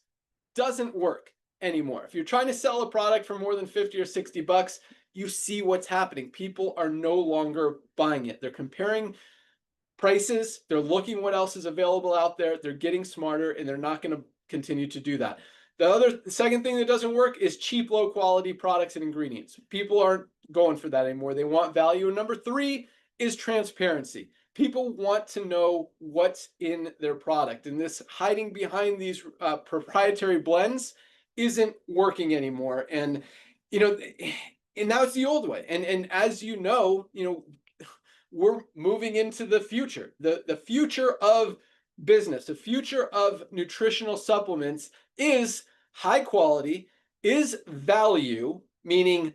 [SPEAKER 4] doesn't work anymore. If you're trying to sell a product for more than 50 or 60 bucks, you see what's happening. People are no longer buying it. They're comparing prices. They're looking what else is available out there. They're getting smarter, and they're not going to continue to do that. The second thing that doesn't work is cheap, low quality products and ingredients. People aren't going for that anymore. They want value. And number three is transparency. People want to know what's in their product. And this hiding behind these proprietary blends isn't working anymore. And, you know, and now it's the old way. And as you know, we're moving into the future. The future of business, the future of nutritional supplements is high quality, is value, meaning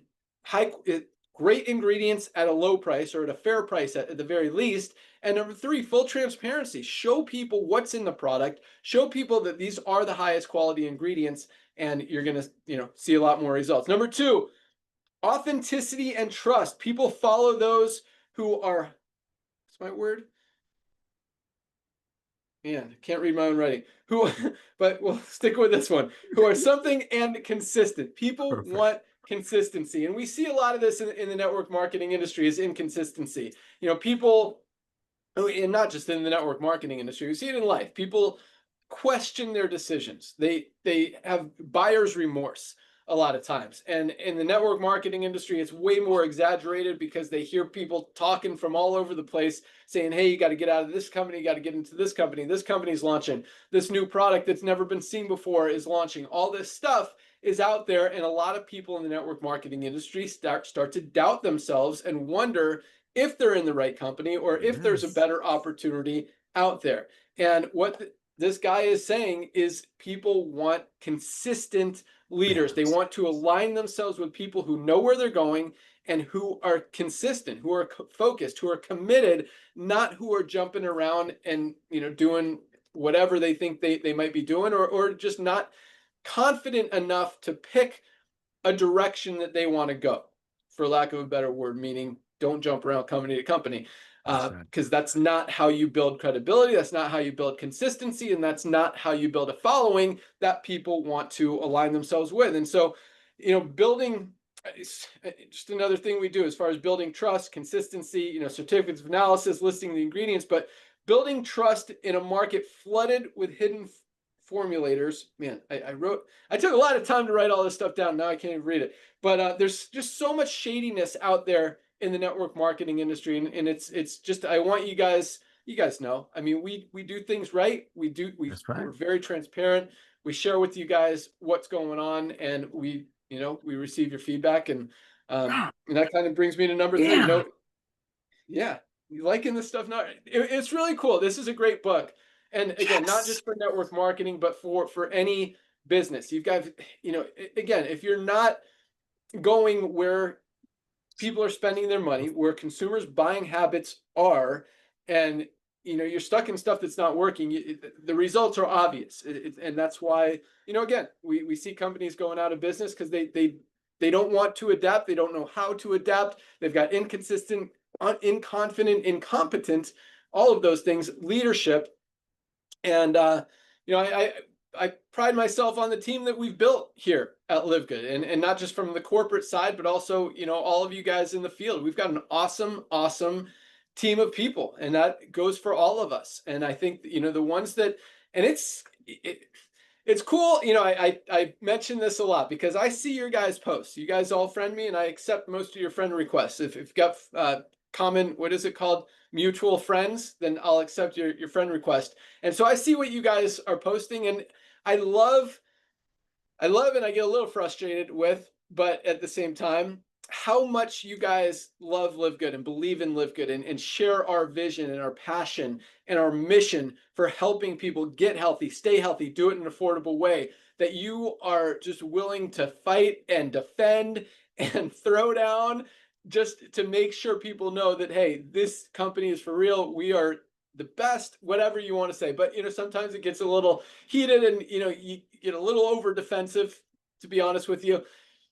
[SPEAKER 4] great ingredients at a low price or at a fair price at the very least. And number three, full transparency. Show people what's in the product. Show people that these are the highest quality ingredients, and you're going to, see a lot more results. Number two, authenticity and trust. People follow those who are, what's my word? Man, I can't read my own writing. But we'll stick with this one. Who are something and consistent. People want consistency. And we see a lot of this in the network marketing industry is inconsistency. People, and not just in the network marketing industry, we see it in life. People question their decisions. They have buyer's remorse a lot of times. And in the network marketing industry, it's way more exaggerated because they hear people talking from all over the place saying, hey, you got to get out of this company, you got to get into this company's launching, this new product that's never been seen before is launching. All this stuff is out there, and a lot of people in the network marketing industry start to doubt themselves and wonder if they're in the right company or if there's a better opportunity out there. And what this guy is saying is people want consistent leaders. They want to align themselves with people who know where they're going and who are consistent, who are focused, who are committed, not who are jumping around and doing whatever they think they might be doing, or just not confident enough to pick a direction that they want to go, for lack of a better word, meaning don't jump around company to company. Because that's not how you build credibility. That's not how you build consistency. And that's not how you build a following that people want to align themselves with. And so, building, just another thing we do as far as building trust, consistency, certificates of analysis, listing the ingredients, but building trust in a market flooded with hidden formulators. Man, I took a lot of time to write all this stuff down. Now I can't even read it. But there's just so much shadiness out there in the network marketing industry, and it's just, I want you guys know, I mean, we do things right. We're very transparent. We share with you guys what's going on, and we receive your feedback, and that kind of brings me to number three. You liking this stuff? Not, it's really cool. This is a great book, and again, not just for network marketing, but for any business. You've got, again, if you're not going where people are spending their money, where consumers' buying habits are, and you're stuck in stuff that's not working, the results are obvious. And that's why, again, we see companies going out of business because they don't want to adapt. They don't know how to adapt. They've got inconsistent, inconfident, incompetent, all of those things, leadership. And I pride myself on the team that we've built here at LiveGood, and not just from the corporate side, but also, all of you guys in the field. We've got an awesome team of people, and that goes for all of us. And I think, the ones that, and it's cool. I mention this a lot because I see your guys' posts. You guys all friend me, and I accept most of your friend requests. If you've got common, what is it called? mutual friends, then I'll accept your friend request. And so I see what you guys are posting, and I love and I get a little frustrated with, but at the same time, how much you guys love LiveGood and believe in LiveGood and share our vision and our passion and our mission for helping people get healthy, stay healthy, do it in an affordable way, that you are just willing to fight and defend and throw down just to make sure people know that, hey, this company is for real. We are the best, whatever you want to say. But, sometimes it gets a little heated and, you get a little over defensive, to be honest with you.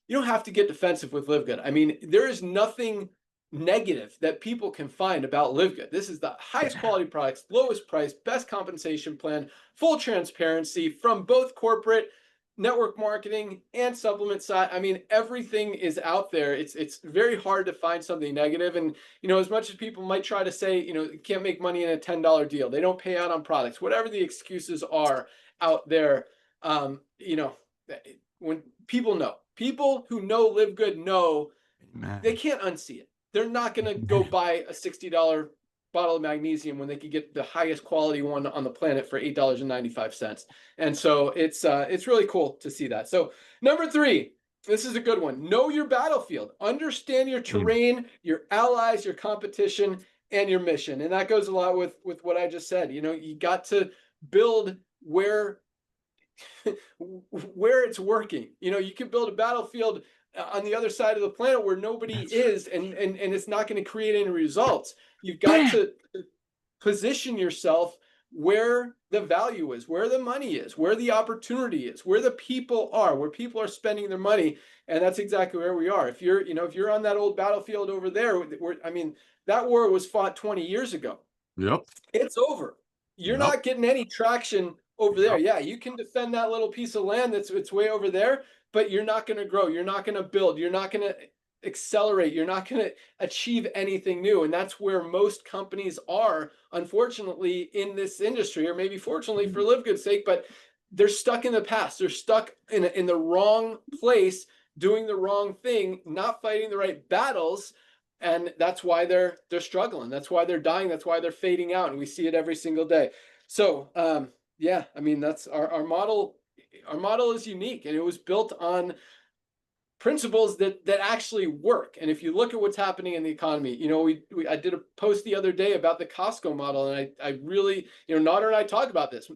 [SPEAKER 4] You don't have to get defensive with LiveGood. I mean, there is nothing negative that people can find about LiveGood. This is the highest quality products, lowest price, best compensation plan, full transparency from both corporate, network marketing, and supplement side. I mean, everything is out there. It's very hard to find something negative. And, as much as people might try to say, you can't make money in a $10 deal, they don't pay out on products, whatever the excuses are out there, when people who know LiveGood know, they can't unsee it. They're not going to go buy a $60 bottle of magnesium when they could get the highest quality one on the planet for $8.95. And so it's really cool to see that. So number 3, this is a good one. Know your battlefield. Understand your terrain, your allies, your competition, and your mission. And that goes a lot with what I just said. You got to build where it's working. You can build a battlefield on the other side of the planet where nobody is, and it's not going to create any results. You've got to position yourself where the value is, where the money is, where the opportunity is, where the people are, where people are spending their money. And that's exactly where we are. If you're on that old battlefield over there, that war was fought 20 years ago.
[SPEAKER 1] Yep.
[SPEAKER 4] It's over. You're not getting any traction over there. Yeah, you can defend that little piece of land it's way over there, but you're not going to grow. You're not going to build. You're not going to accelerate. You're not going to achieve anything new. And that's where most companies are, unfortunately, in this industry, or maybe fortunately for LiveGood's sake, but they're stuck in the past. They're stuck in the wrong place, doing the wrong thing, not fighting the right battles. And that's why they're struggling. That's why they're dying. That's why they're fading out. And we see it every single day. So, yeah, I mean, that's our model. Our model is unique, and it was built on principles that actually work. And if you look at what's happening in the economy, I did a post the other day about the Costco model, and I really, Nader and I talk about this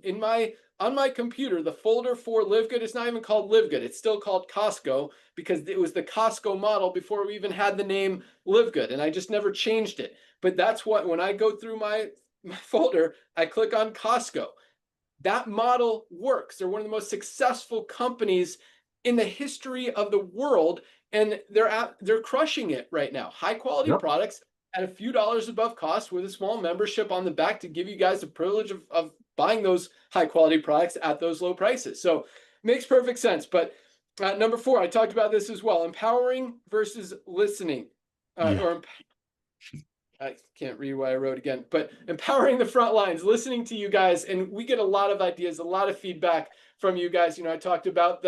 [SPEAKER 4] on my computer. The folder for LiveGood is not even called LiveGood. It's still called Costco because it was the Costco model before we even had the name LiveGood, and I just never changed it. But that's when I go through my folder, I click on Costco. That model works. They're one of the most successful companies in the history of the world, and they're crushing it right now. High quality products at a few dollars above cost with a small membership on the back to give you guys the privilege of buying those high quality products at those low prices. So makes perfect sense. But number 4, I talked about this as well. Empowering versus listening, I can't read what I wrote again, but empowering the front lines, listening to you guys. And we get a lot of ideas, a lot of feedback from you guys. I talked about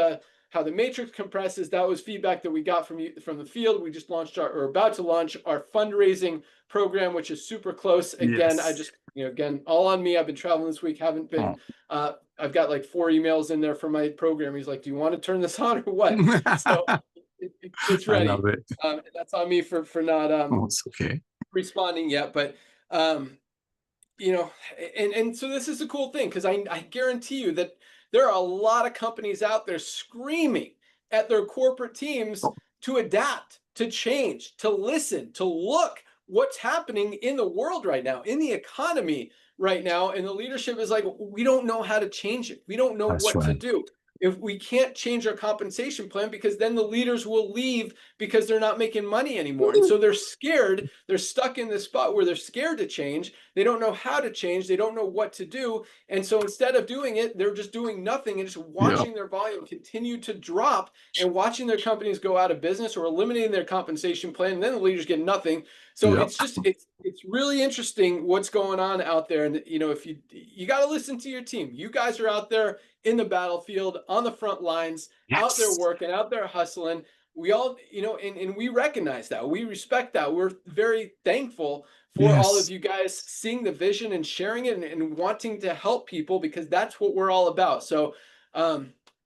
[SPEAKER 4] how the matrix compresses. That was feedback that we got from the field. We just launched or about to launch our fundraising program, which is super close. Again, I just, again, all on me. I've been traveling this week. Haven't been, I've got like 4 emails in there for my program. He's like, do you want to turn this on or what? So it's ready.
[SPEAKER 1] I love it.
[SPEAKER 4] That's on me for not,
[SPEAKER 1] it's okay.
[SPEAKER 4] responding yet, but and so this is a cool thing, because I guarantee you that there are a lot of companies out there screaming at their corporate teams to adapt, to change, to listen, to look what's happening in the world right now, in the economy right now, and the leadership is like, we don't know how to change it. We don't know what to do. If we can't change our compensation plan, because then the leaders will leave because they're not making money anymore. And so they're scared. They're stuck in this spot where they're scared to change. They don't know how to change. They don't know what to do. And so instead of doing it, they're just doing nothing and just watching their volume continue to drop and watching their companies go out of business or eliminating their compensation plan. And then the leaders get nothing. So it's just, it's really interesting what's going on out there. And, if you got to listen to your team. You guys are out there in the battlefield, on the front lines, out there working, out there hustling. we all, you know, and we recognize that, we respect that. We're very thankful for all of you guys seeing the vision and sharing it and wanting to help people, because that's what we're all about. So,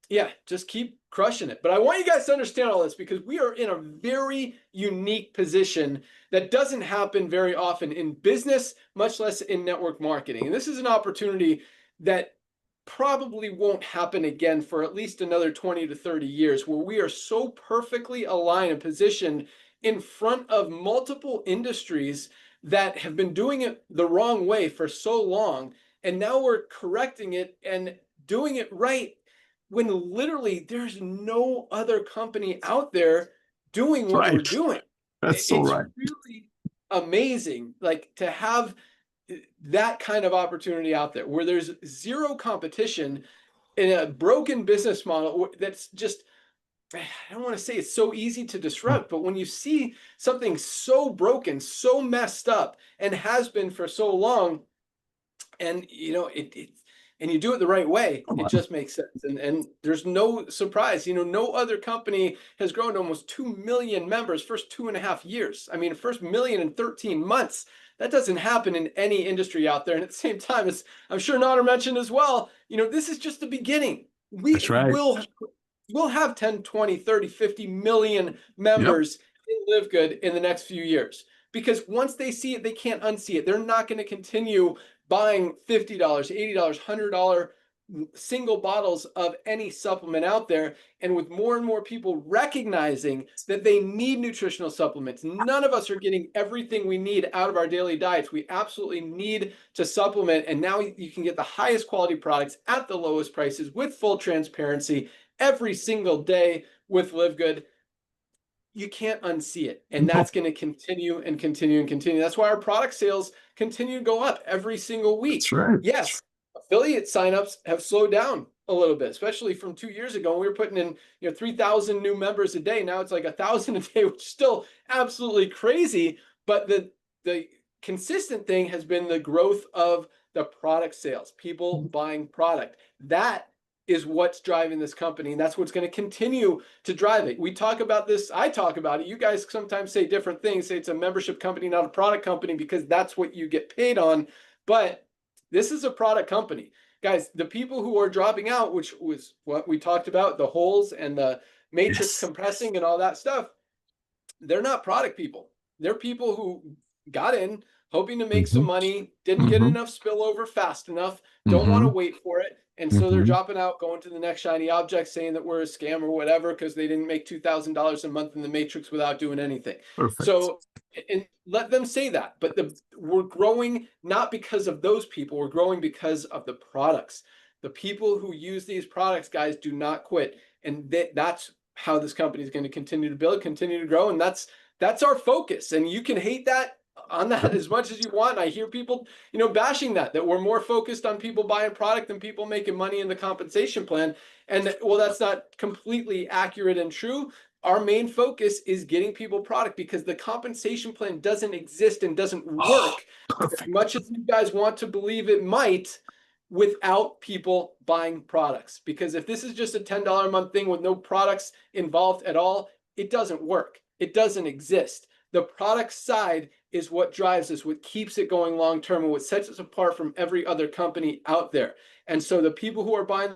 [SPEAKER 4] yeah, just keep crushing it. But I want you guys to understand all this, because we are in a very unique position that doesn't happen very often in business, much less in network marketing. And this is an opportunity that probably won't happen again for at least another 20 to 30 years, where we are so perfectly aligned and positioned in front of multiple industries that have been doing it the wrong way for so long. And now we're correcting it and doing it right, when literally there's no other company out there doing what we're doing.
[SPEAKER 5] That's so right.
[SPEAKER 4] It's really amazing, like, to have that kind of opportunity out there where there's zero competition in a broken business model that's just, I don't want to say it's so easy to disrupt, but when you see something so broken, so messed up, and has been for so long, and you know, and you do it the right way, it just makes sense. And there's no surprise, you know, no other company has grown to almost 2 million members first 2.5 years. I mean, first million in 13 months. That doesn't happen in any industry out there. And at the same time, as I'm sure Nader mentioned as well, you know, this is just the beginning. We'll have 10, 20, 30, 50 million members in LiveGood in the next few years. Because once they see it, they can't unsee it. They're not going to continue buying $50, $80, $100 single bottles of any supplement out there. And with more and more people recognizing that they need nutritional supplements, none of us are getting everything we need out of our daily diets. We absolutely need to supplement. And now you can get the highest quality products at the lowest prices with full transparency every single day with LiveGood. You can't unsee it. And that's going to continue and continue and continue. That's why our product sales continue to go up every single week.
[SPEAKER 5] That's right.
[SPEAKER 4] Yes, affiliate signups have slowed down a little bit, especially from 2 years ago. We were putting in, you know, 3,000 new members a day. Now it's like 1,000 a day, which is still absolutely crazy. But the consistent thing has been the growth of the product sales, people buying product. That is what's driving this company, and that's what's going to continue to drive it. We talk about this, I talk about it. You guys sometimes say different things, say it's a membership company, not a product company, because that's what you get paid on. But this is a product company. Guys, the people who are dropping out, which was what we talked about, the holes and the matrix compressing and all that stuff, they're not product people. They're people who got in hoping to make some money, didn't get enough spillover fast enough, don't want to wait for it. And so they're dropping out, going to the next shiny object, saying that we're a scam or whatever, because they didn't make $2,000 a month in the matrix without doing anything.
[SPEAKER 5] Perfect.
[SPEAKER 4] So, and let them say that. But we're growing not because of those people. We're growing because of the products. The people who use these products, guys, do not quit. And that's how this company is going to continue to build, continue to grow. And that's our focus. And you can hate that on that as much as you want. And I hear people, you know, bashing that we're more focused on people buying product than people making money in the compensation plan. And well, that's not completely accurate and true. Our main focus is getting people product, because the compensation plan doesn't exist and doesn't work as much as you guys want to believe it might without people buying products. Because if this is just a $10 a month thing with no products involved at all, it doesn't work. It doesn't exist. The product side is what drives us, what keeps it going long term, and what sets us apart from every other company out there. And so the people who are buying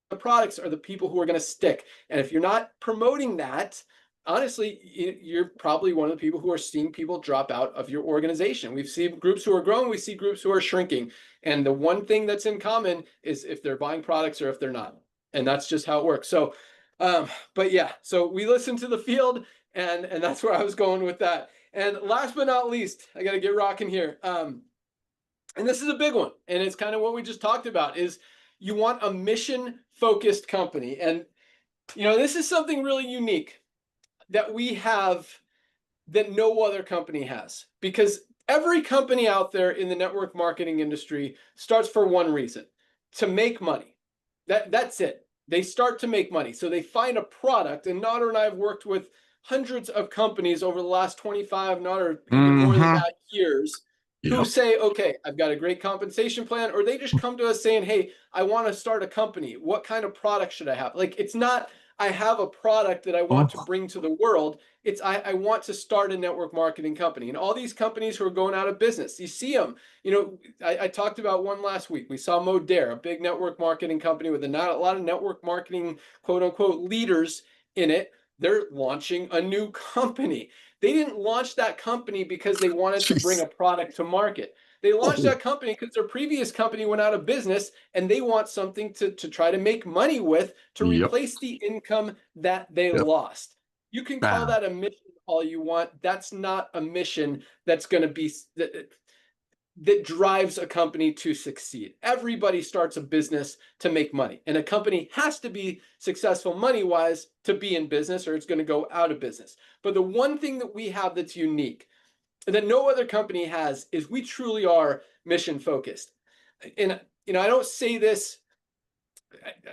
[SPEAKER 4] the products are the people who are going to stick. And if you're not promoting that, honestly, you're probably one of the people who are seeing people drop out of your organization. We've seen groups who are growing, we see groups who are shrinking. And the one thing that's in common is if they're buying products or if they're not. And that's just how it works. So, but yeah, so we listen to the field, and that's where I was going with that. And last but not least, I got to get rocking here. And this is a big one. And it's kind of what we just talked about, is you want a mission-focused company. And, you know, this is something really unique that we have that no other company has. Because every company out there in the network marketing industry starts for one reason: to make money. That's it. They start to make money. So they find a product, and Nader and I have worked with hundreds of companies over the last 25, not or even more than that, years, who say, okay, I've got a great compensation plan, or they just come to us saying, hey, I want to start a company. What kind of product should I have? Like, it's not I have a product that I want to
[SPEAKER 1] Oh.
[SPEAKER 4] bring to the world. It's I want to start a network marketing company. And all these companies who are going out of business, you see them. You know, I talked about one last week. We saw Modere, a big network marketing company with a lot of network marketing, quote unquote, leaders in it. They're launching a new company. They didn't launch that company because they wanted to bring a product to market. They launched that company because their previous company went out of business and they want something to try to make money with to
[SPEAKER 1] Yep.
[SPEAKER 4] replace the income that they
[SPEAKER 1] Yep.
[SPEAKER 4] lost. You can call
[SPEAKER 1] Bam.
[SPEAKER 4] that a mission all you want. That's not a mission that's going to be that drives a company to succeed. Everybody starts a business to make money, and a company has to be successful money-wise to be in business, or it's going to go out of business. But the one thing that we have that's unique that no other company has is we truly are mission focused. And you know, I don't say this,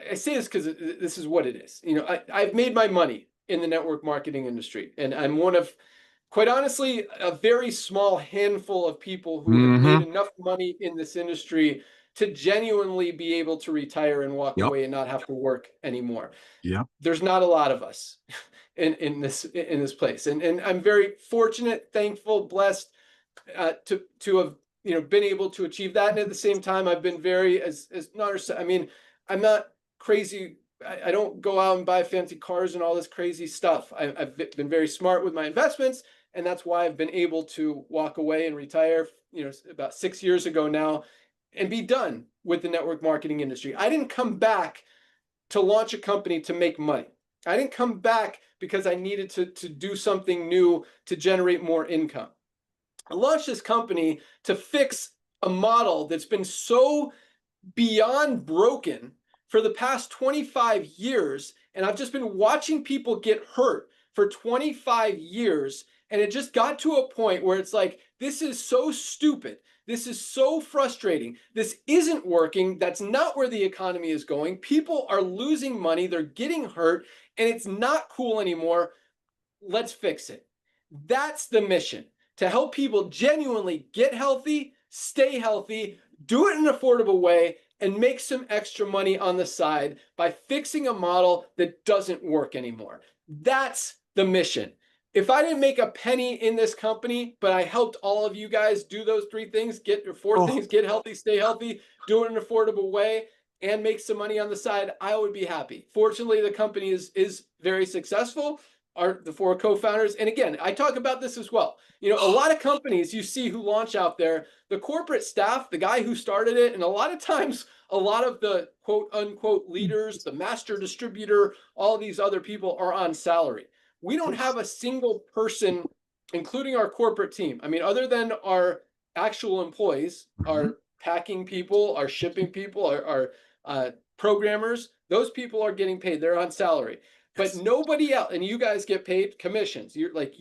[SPEAKER 4] I say this because this is what it is. You know, I've made my money in the network marketing industry, and I'm one of, quite honestly, a very small handful of people who have made enough money in this industry to genuinely be able to retire and walk away and not have to work anymore.
[SPEAKER 1] Yeah.
[SPEAKER 4] There's not a lot of us in this place, and I'm very fortunate, thankful, blessed to have, you know, been able to achieve that. And at the same time, I've been very I mean, I'm not crazy. I don't go out and buy fancy cars and all this crazy stuff. I've been very smart with my investments, and that's why I've been able to walk away and retire, you know, about 6 years ago now, and be done with the network marketing industry. I didn't come back to launch a company to make money. I didn't come back because I needed to do something new to generate more income. I launched this company to fix a model that's been so beyond broken for the past 25 years. And I've just been watching people get hurt for 25 years. And it just got to a point where it's like, this is so stupid. This is so frustrating. This isn't working. That's not where the economy is going. People are losing money. They're getting hurt, and it's not cool anymore. Let's fix it. That's the mission, to help people genuinely get healthy, stay healthy, do it in an affordable way, and make some extra money on the side by fixing a model that doesn't work anymore. That's the mission. If I didn't make a penny in this company, but I helped all of you guys do those three things, four things, get healthy, stay healthy, do it in an affordable way, and make some money on the side, I would be happy. Fortunately, the company is very successful. The four co-founders. And again, I talk about this as well. You know, a lot of companies you see who launch out there, the corporate staff, the guy who started it, and a lot of times, a lot of the quote unquote leaders, the master distributor, all these other people are on salary. We don't have a single person, including our corporate team. I mean, other than our actual employees, our packing people, our shipping people, our programmers, those people are getting paid. They're on salary. But nobody else, and you guys get paid commissions. You're like,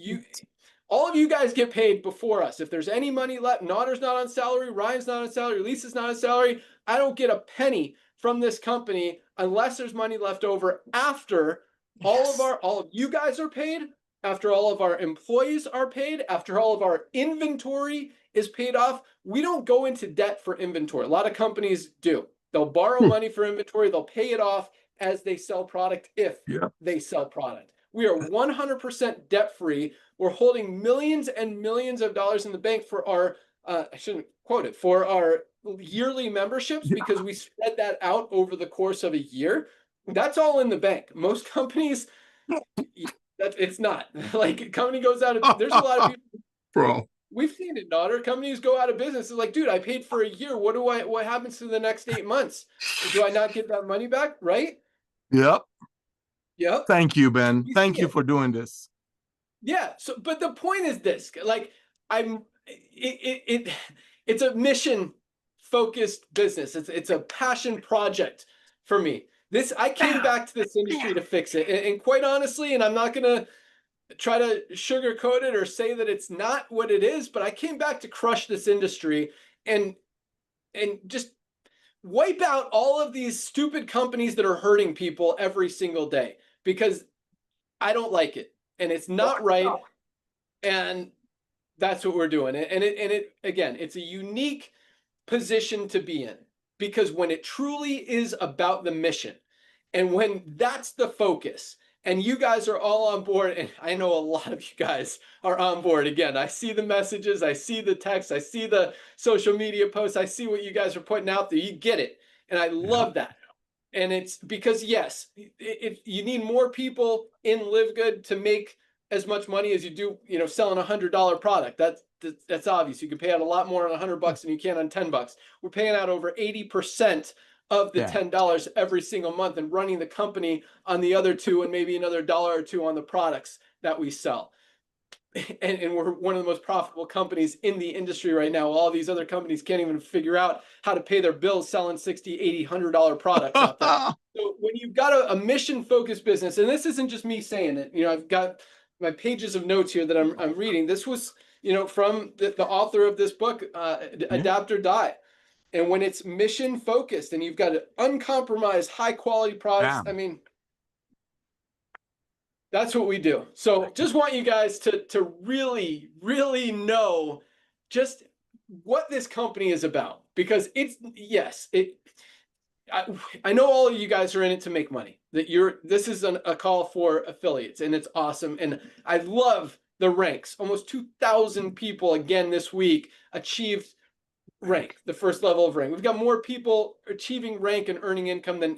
[SPEAKER 4] all of you guys get paid before us. If there's any money left, Notter's not on salary, Ryan's not on salary, Lisa's not on salary. I don't get a penny from this company unless there's money left over after all of you guys are paid, after all of our employees are paid, after all of our inventory is paid off. We don't go into debt for inventory. A lot of companies do. They'll borrow money for inventory, they'll pay it off as they sell product, if they sell product. We are 100% debt free. We're holding millions and millions of dollars in the bank for our, I shouldn't quote it, for our yearly memberships, because we spread that out over the course of a year. That's all in the bank. Most companies, it's not. Like, a company goes out of, there's a lot of people.
[SPEAKER 1] Bro.
[SPEAKER 4] We've seen it, Notter. Companies go out of business. It's like, dude, I paid for a year. What happens to the next 8 months? Do I not get that money back? Right?
[SPEAKER 1] Yep.
[SPEAKER 4] Yep.
[SPEAKER 1] Thank you, Ben. Thank you for doing this.
[SPEAKER 4] Yeah. So, but the point is this, like, it's a mission focused business. It's a passion project for me. I came back to this industry to fix it. And quite honestly, and I'm not going to try to sugarcoat it or say that it's not what it is, but I came back to crush this industry and just wipe out all of these stupid companies that are hurting people every single day, because I don't like it and it's not right. And that's what we're doing. And it again, it's a unique position to be in, because when it truly is about the mission, And when that's the focus, and you guys are all on board, and I know a lot of you guys are on board. Again, I see the messages, I see the texts, I see the social media posts, I see what you guys are putting out there. You get it. And I love that. And it's because, yes, if you need more people in LiveGood to make as much money as you do, selling $100 product. That's obvious. You can pay out a lot more on $100 than you can on $10. We're paying out over 80% of the $10 every single month and running the company on the other two and maybe another $1 or $2 on the products that we sell. And we're one of the most profitable companies in the industry right now. All these other companies can't even figure out how to pay their bills selling $60, $80, $100 products out there. So when you've got a mission-focused business, and this isn't just me saying it, I've got my pages of notes here that I'm reading. This was, from the author of this book, Adapt or Die. And when it's mission-focused and you've got an uncompromised, high-quality products, I mean, that's what we do. So just want you guys to really, really know just what this company is about, because I know all of you guys are in it to make money. This is a call for affiliates, and it's awesome. And I love the ranks. Almost 2,000 people again this week achieved rank, the first level of rank. We've got more people achieving rank and earning income than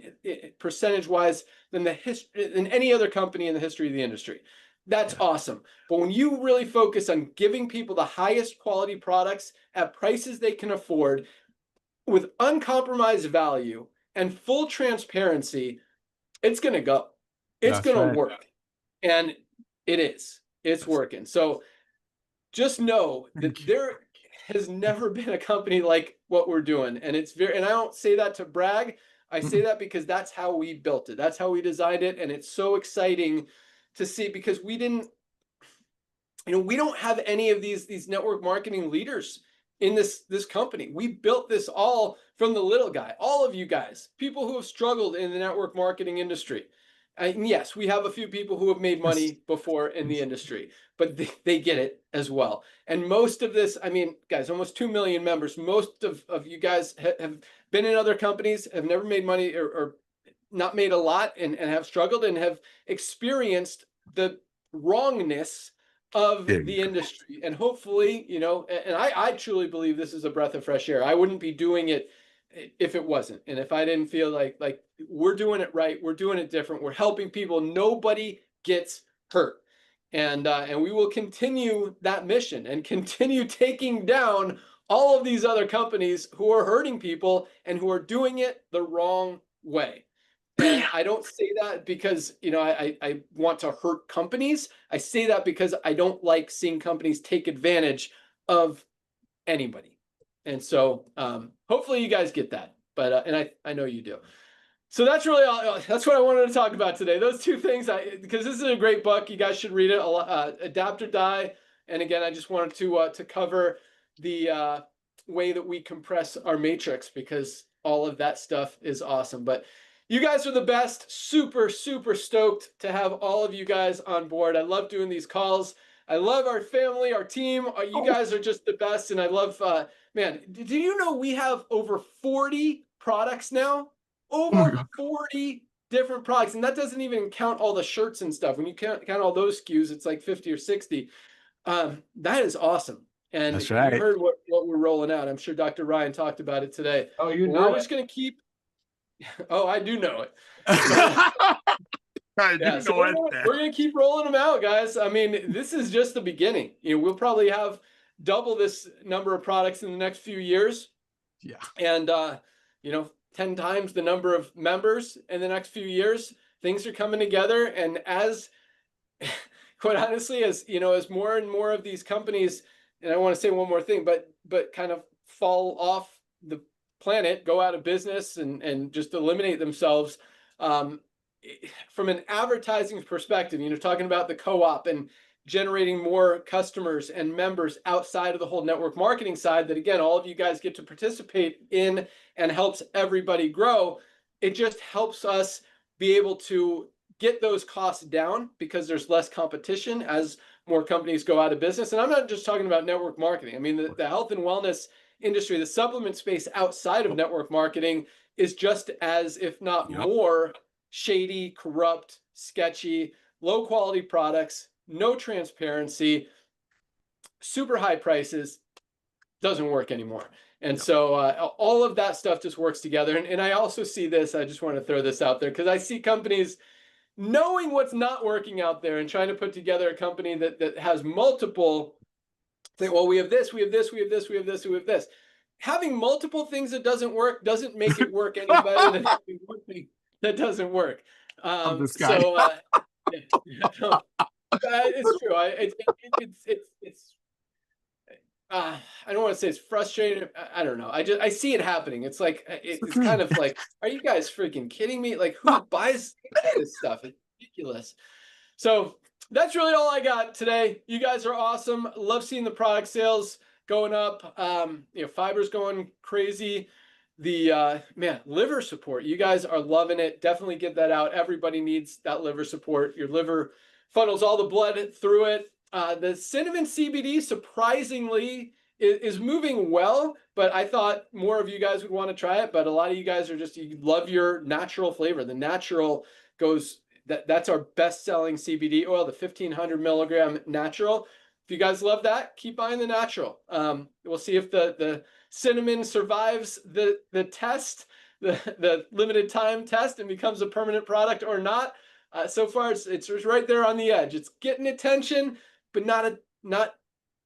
[SPEAKER 4] percentage-wise than any other company in the history of the industry. That's awesome. But when you really focus on giving people the highest quality products at prices they can afford with uncompromised value and full transparency, it's going to go. It's going to work. And it's working. So just know that there has never been a company like what we're doing. And and I don't say that to brag. I say that because that's how we built it. That's how we designed it. And it's so exciting to see, because we don't have any of these network marketing leaders in this company. We built this all from the little guy, all of you guys, people who have struggled in the network marketing industry. And yes, we have a few people who have made money before in the industry, but they get it as well. And most of this, I mean, guys, almost 2 million members. Most of you guys have been in other companies, have never made money or not made a lot, and have struggled and have experienced the wrongness of the industry. And hopefully, and I truly believe this is a breath of fresh air. I wouldn't be doing it if it wasn't. And if I didn't feel like we're doing it right, we're doing it different, we're helping people, nobody gets hurt. And we will continue that mission and continue taking down all of these other companies who are hurting people and who are doing it the wrong way. And I don't say that because, I want to hurt companies. I say that because I don't like seeing companies take advantage of anybody. And so hopefully you guys get that. But and I know you do. So that's really that's what I wanted to talk about today. Those two things, because this is a great book. You guys should read it. Adapt or Die. And again, I just wanted to cover the way that we compress our matrix, because all of that stuff is awesome. But you guys are the best. Super, super stoked to have all of you guys on board. I love doing these calls. I love our family, our team. You guys are just the best. And I love, man, do you know we have over 40 products now? Over 40 different products. And that doesn't even count all the shirts and stuff. When you count all those SKUs, it's like 50 or 60. That is awesome. And
[SPEAKER 1] that's right.
[SPEAKER 4] You heard what we're rolling out. I'm sure Dr. Ryan talked about it today.
[SPEAKER 2] Oh, we're
[SPEAKER 4] just going to keep. Oh, I do know it.
[SPEAKER 1] We're
[SPEAKER 4] going to keep rolling them out, guys. I mean, this is just the beginning. We'll probably have double this number of products in the next few years.
[SPEAKER 1] Yeah. And,
[SPEAKER 4] 10 times the number of members in the next few years. Things are coming together. And as, quite honestly, as more and more of these companies, and I want to say one more thing, but kind of fall off the planet, go out of business and just eliminate themselves, from an advertising perspective, talking about the co-op and generating more customers and members outside of the whole network marketing side that, again, all of you guys get to participate in and helps everybody grow. It just helps us be able to get those costs down because there's less competition as more companies go out of business. And I'm not just talking about network marketing. I mean, the health and wellness industry, the supplement space outside of network marketing is just as, if not more, shady, corrupt, sketchy, low quality products, no transparency, super high prices, doesn't work anymore. And so all of that stuff just works together. And I also see this, I just want to throw this out there, because I see companies knowing what's not working out there and trying to put together a company that has multiple, think, well, we have this, we have this, we have this, we have this, we have this. Having multiple things that doesn't work doesn't make it work any better than having one thing that doesn't work.
[SPEAKER 1] This guy.
[SPEAKER 4] It's true. It's I don't want to say it's frustrating. I don't know. I see it happening. It's like, it's kind of like, are you guys freaking kidding me? Like, who buys this stuff? It's ridiculous. So that's really all I got today. You guys are awesome. Love seeing the product sales going up. Fiber's going crazy. The liver support, you guys are loving it. Definitely get that out. Everybody needs that liver support. Your liver funnels all the blood through it. The cinnamon CBD surprisingly is moving well, but I thought more of you guys would want to try it. But a lot of you guys are just, you love your natural flavor. The natural goes, that's our best selling CBD oil, the 1500 milligram natural. If you guys love that, keep buying the natural. We'll see if the cinnamon survives the test, the limited time test, and becomes a permanent product or not. So far, it's right there on the edge. It's getting attention, but not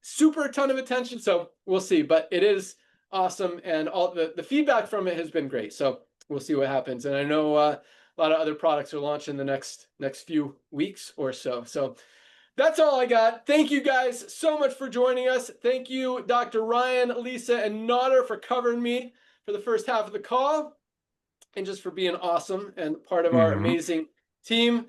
[SPEAKER 4] super ton of attention. So we'll see. But it is awesome, and all the feedback from it has been great. So we'll see what happens. And I know a lot of other products are launching the next few weeks or so. So that's all I got. Thank you guys so much for joining us. Thank you, Dr. Ryan, Lisa, and Gnarr for covering me for the first half of the call, and just for being awesome and part of our amazing team.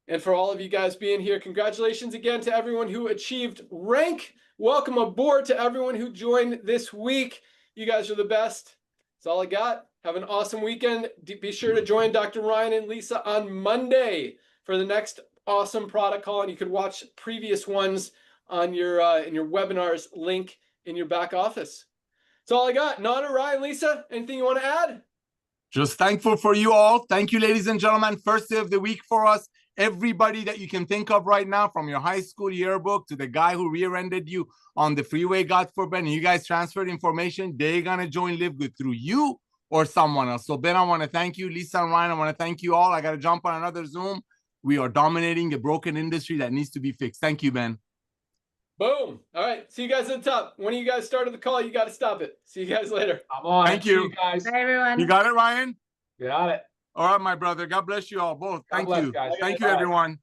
[SPEAKER 4] And for all of you guys being here, congratulations again to everyone who achieved rank. Welcome aboard to everyone who joined this week. You guys are the best. That's all I got. Have an awesome weekend. Be sure to join Dr. Ryan and Lisa on Monday for the next awesome product call, and you can watch previous ones on your in your webinars link in your back office. That's all I got. Gnarr, Ryan, Lisa, anything you want to add?
[SPEAKER 1] Just thankful for you all. Thank you, ladies and gentlemen. First day of the week for us. Everybody that you can think of right now, from your high school yearbook to the guy who rear-ended you on the freeway, God forbid, and you guys transferred information, they're going to join LiveGood through you or someone else. So Ben, I want to thank you. Lisa and Ryan, I want to thank you all. I got to jump on another Zoom. We are dominating a broken industry that needs to be fixed. Thank you, Ben.
[SPEAKER 4] Boom. All right. See you guys at the top. When you guys started the call, you got to stop it. See you guys later.
[SPEAKER 2] I'm on.
[SPEAKER 1] Thank you.
[SPEAKER 2] See you guys.
[SPEAKER 3] Bye, everyone.
[SPEAKER 1] You got it, Ryan?
[SPEAKER 2] Got it.
[SPEAKER 1] All right, my brother. God bless you all both. Thank you.
[SPEAKER 2] Guys.
[SPEAKER 1] Thank you, everyone.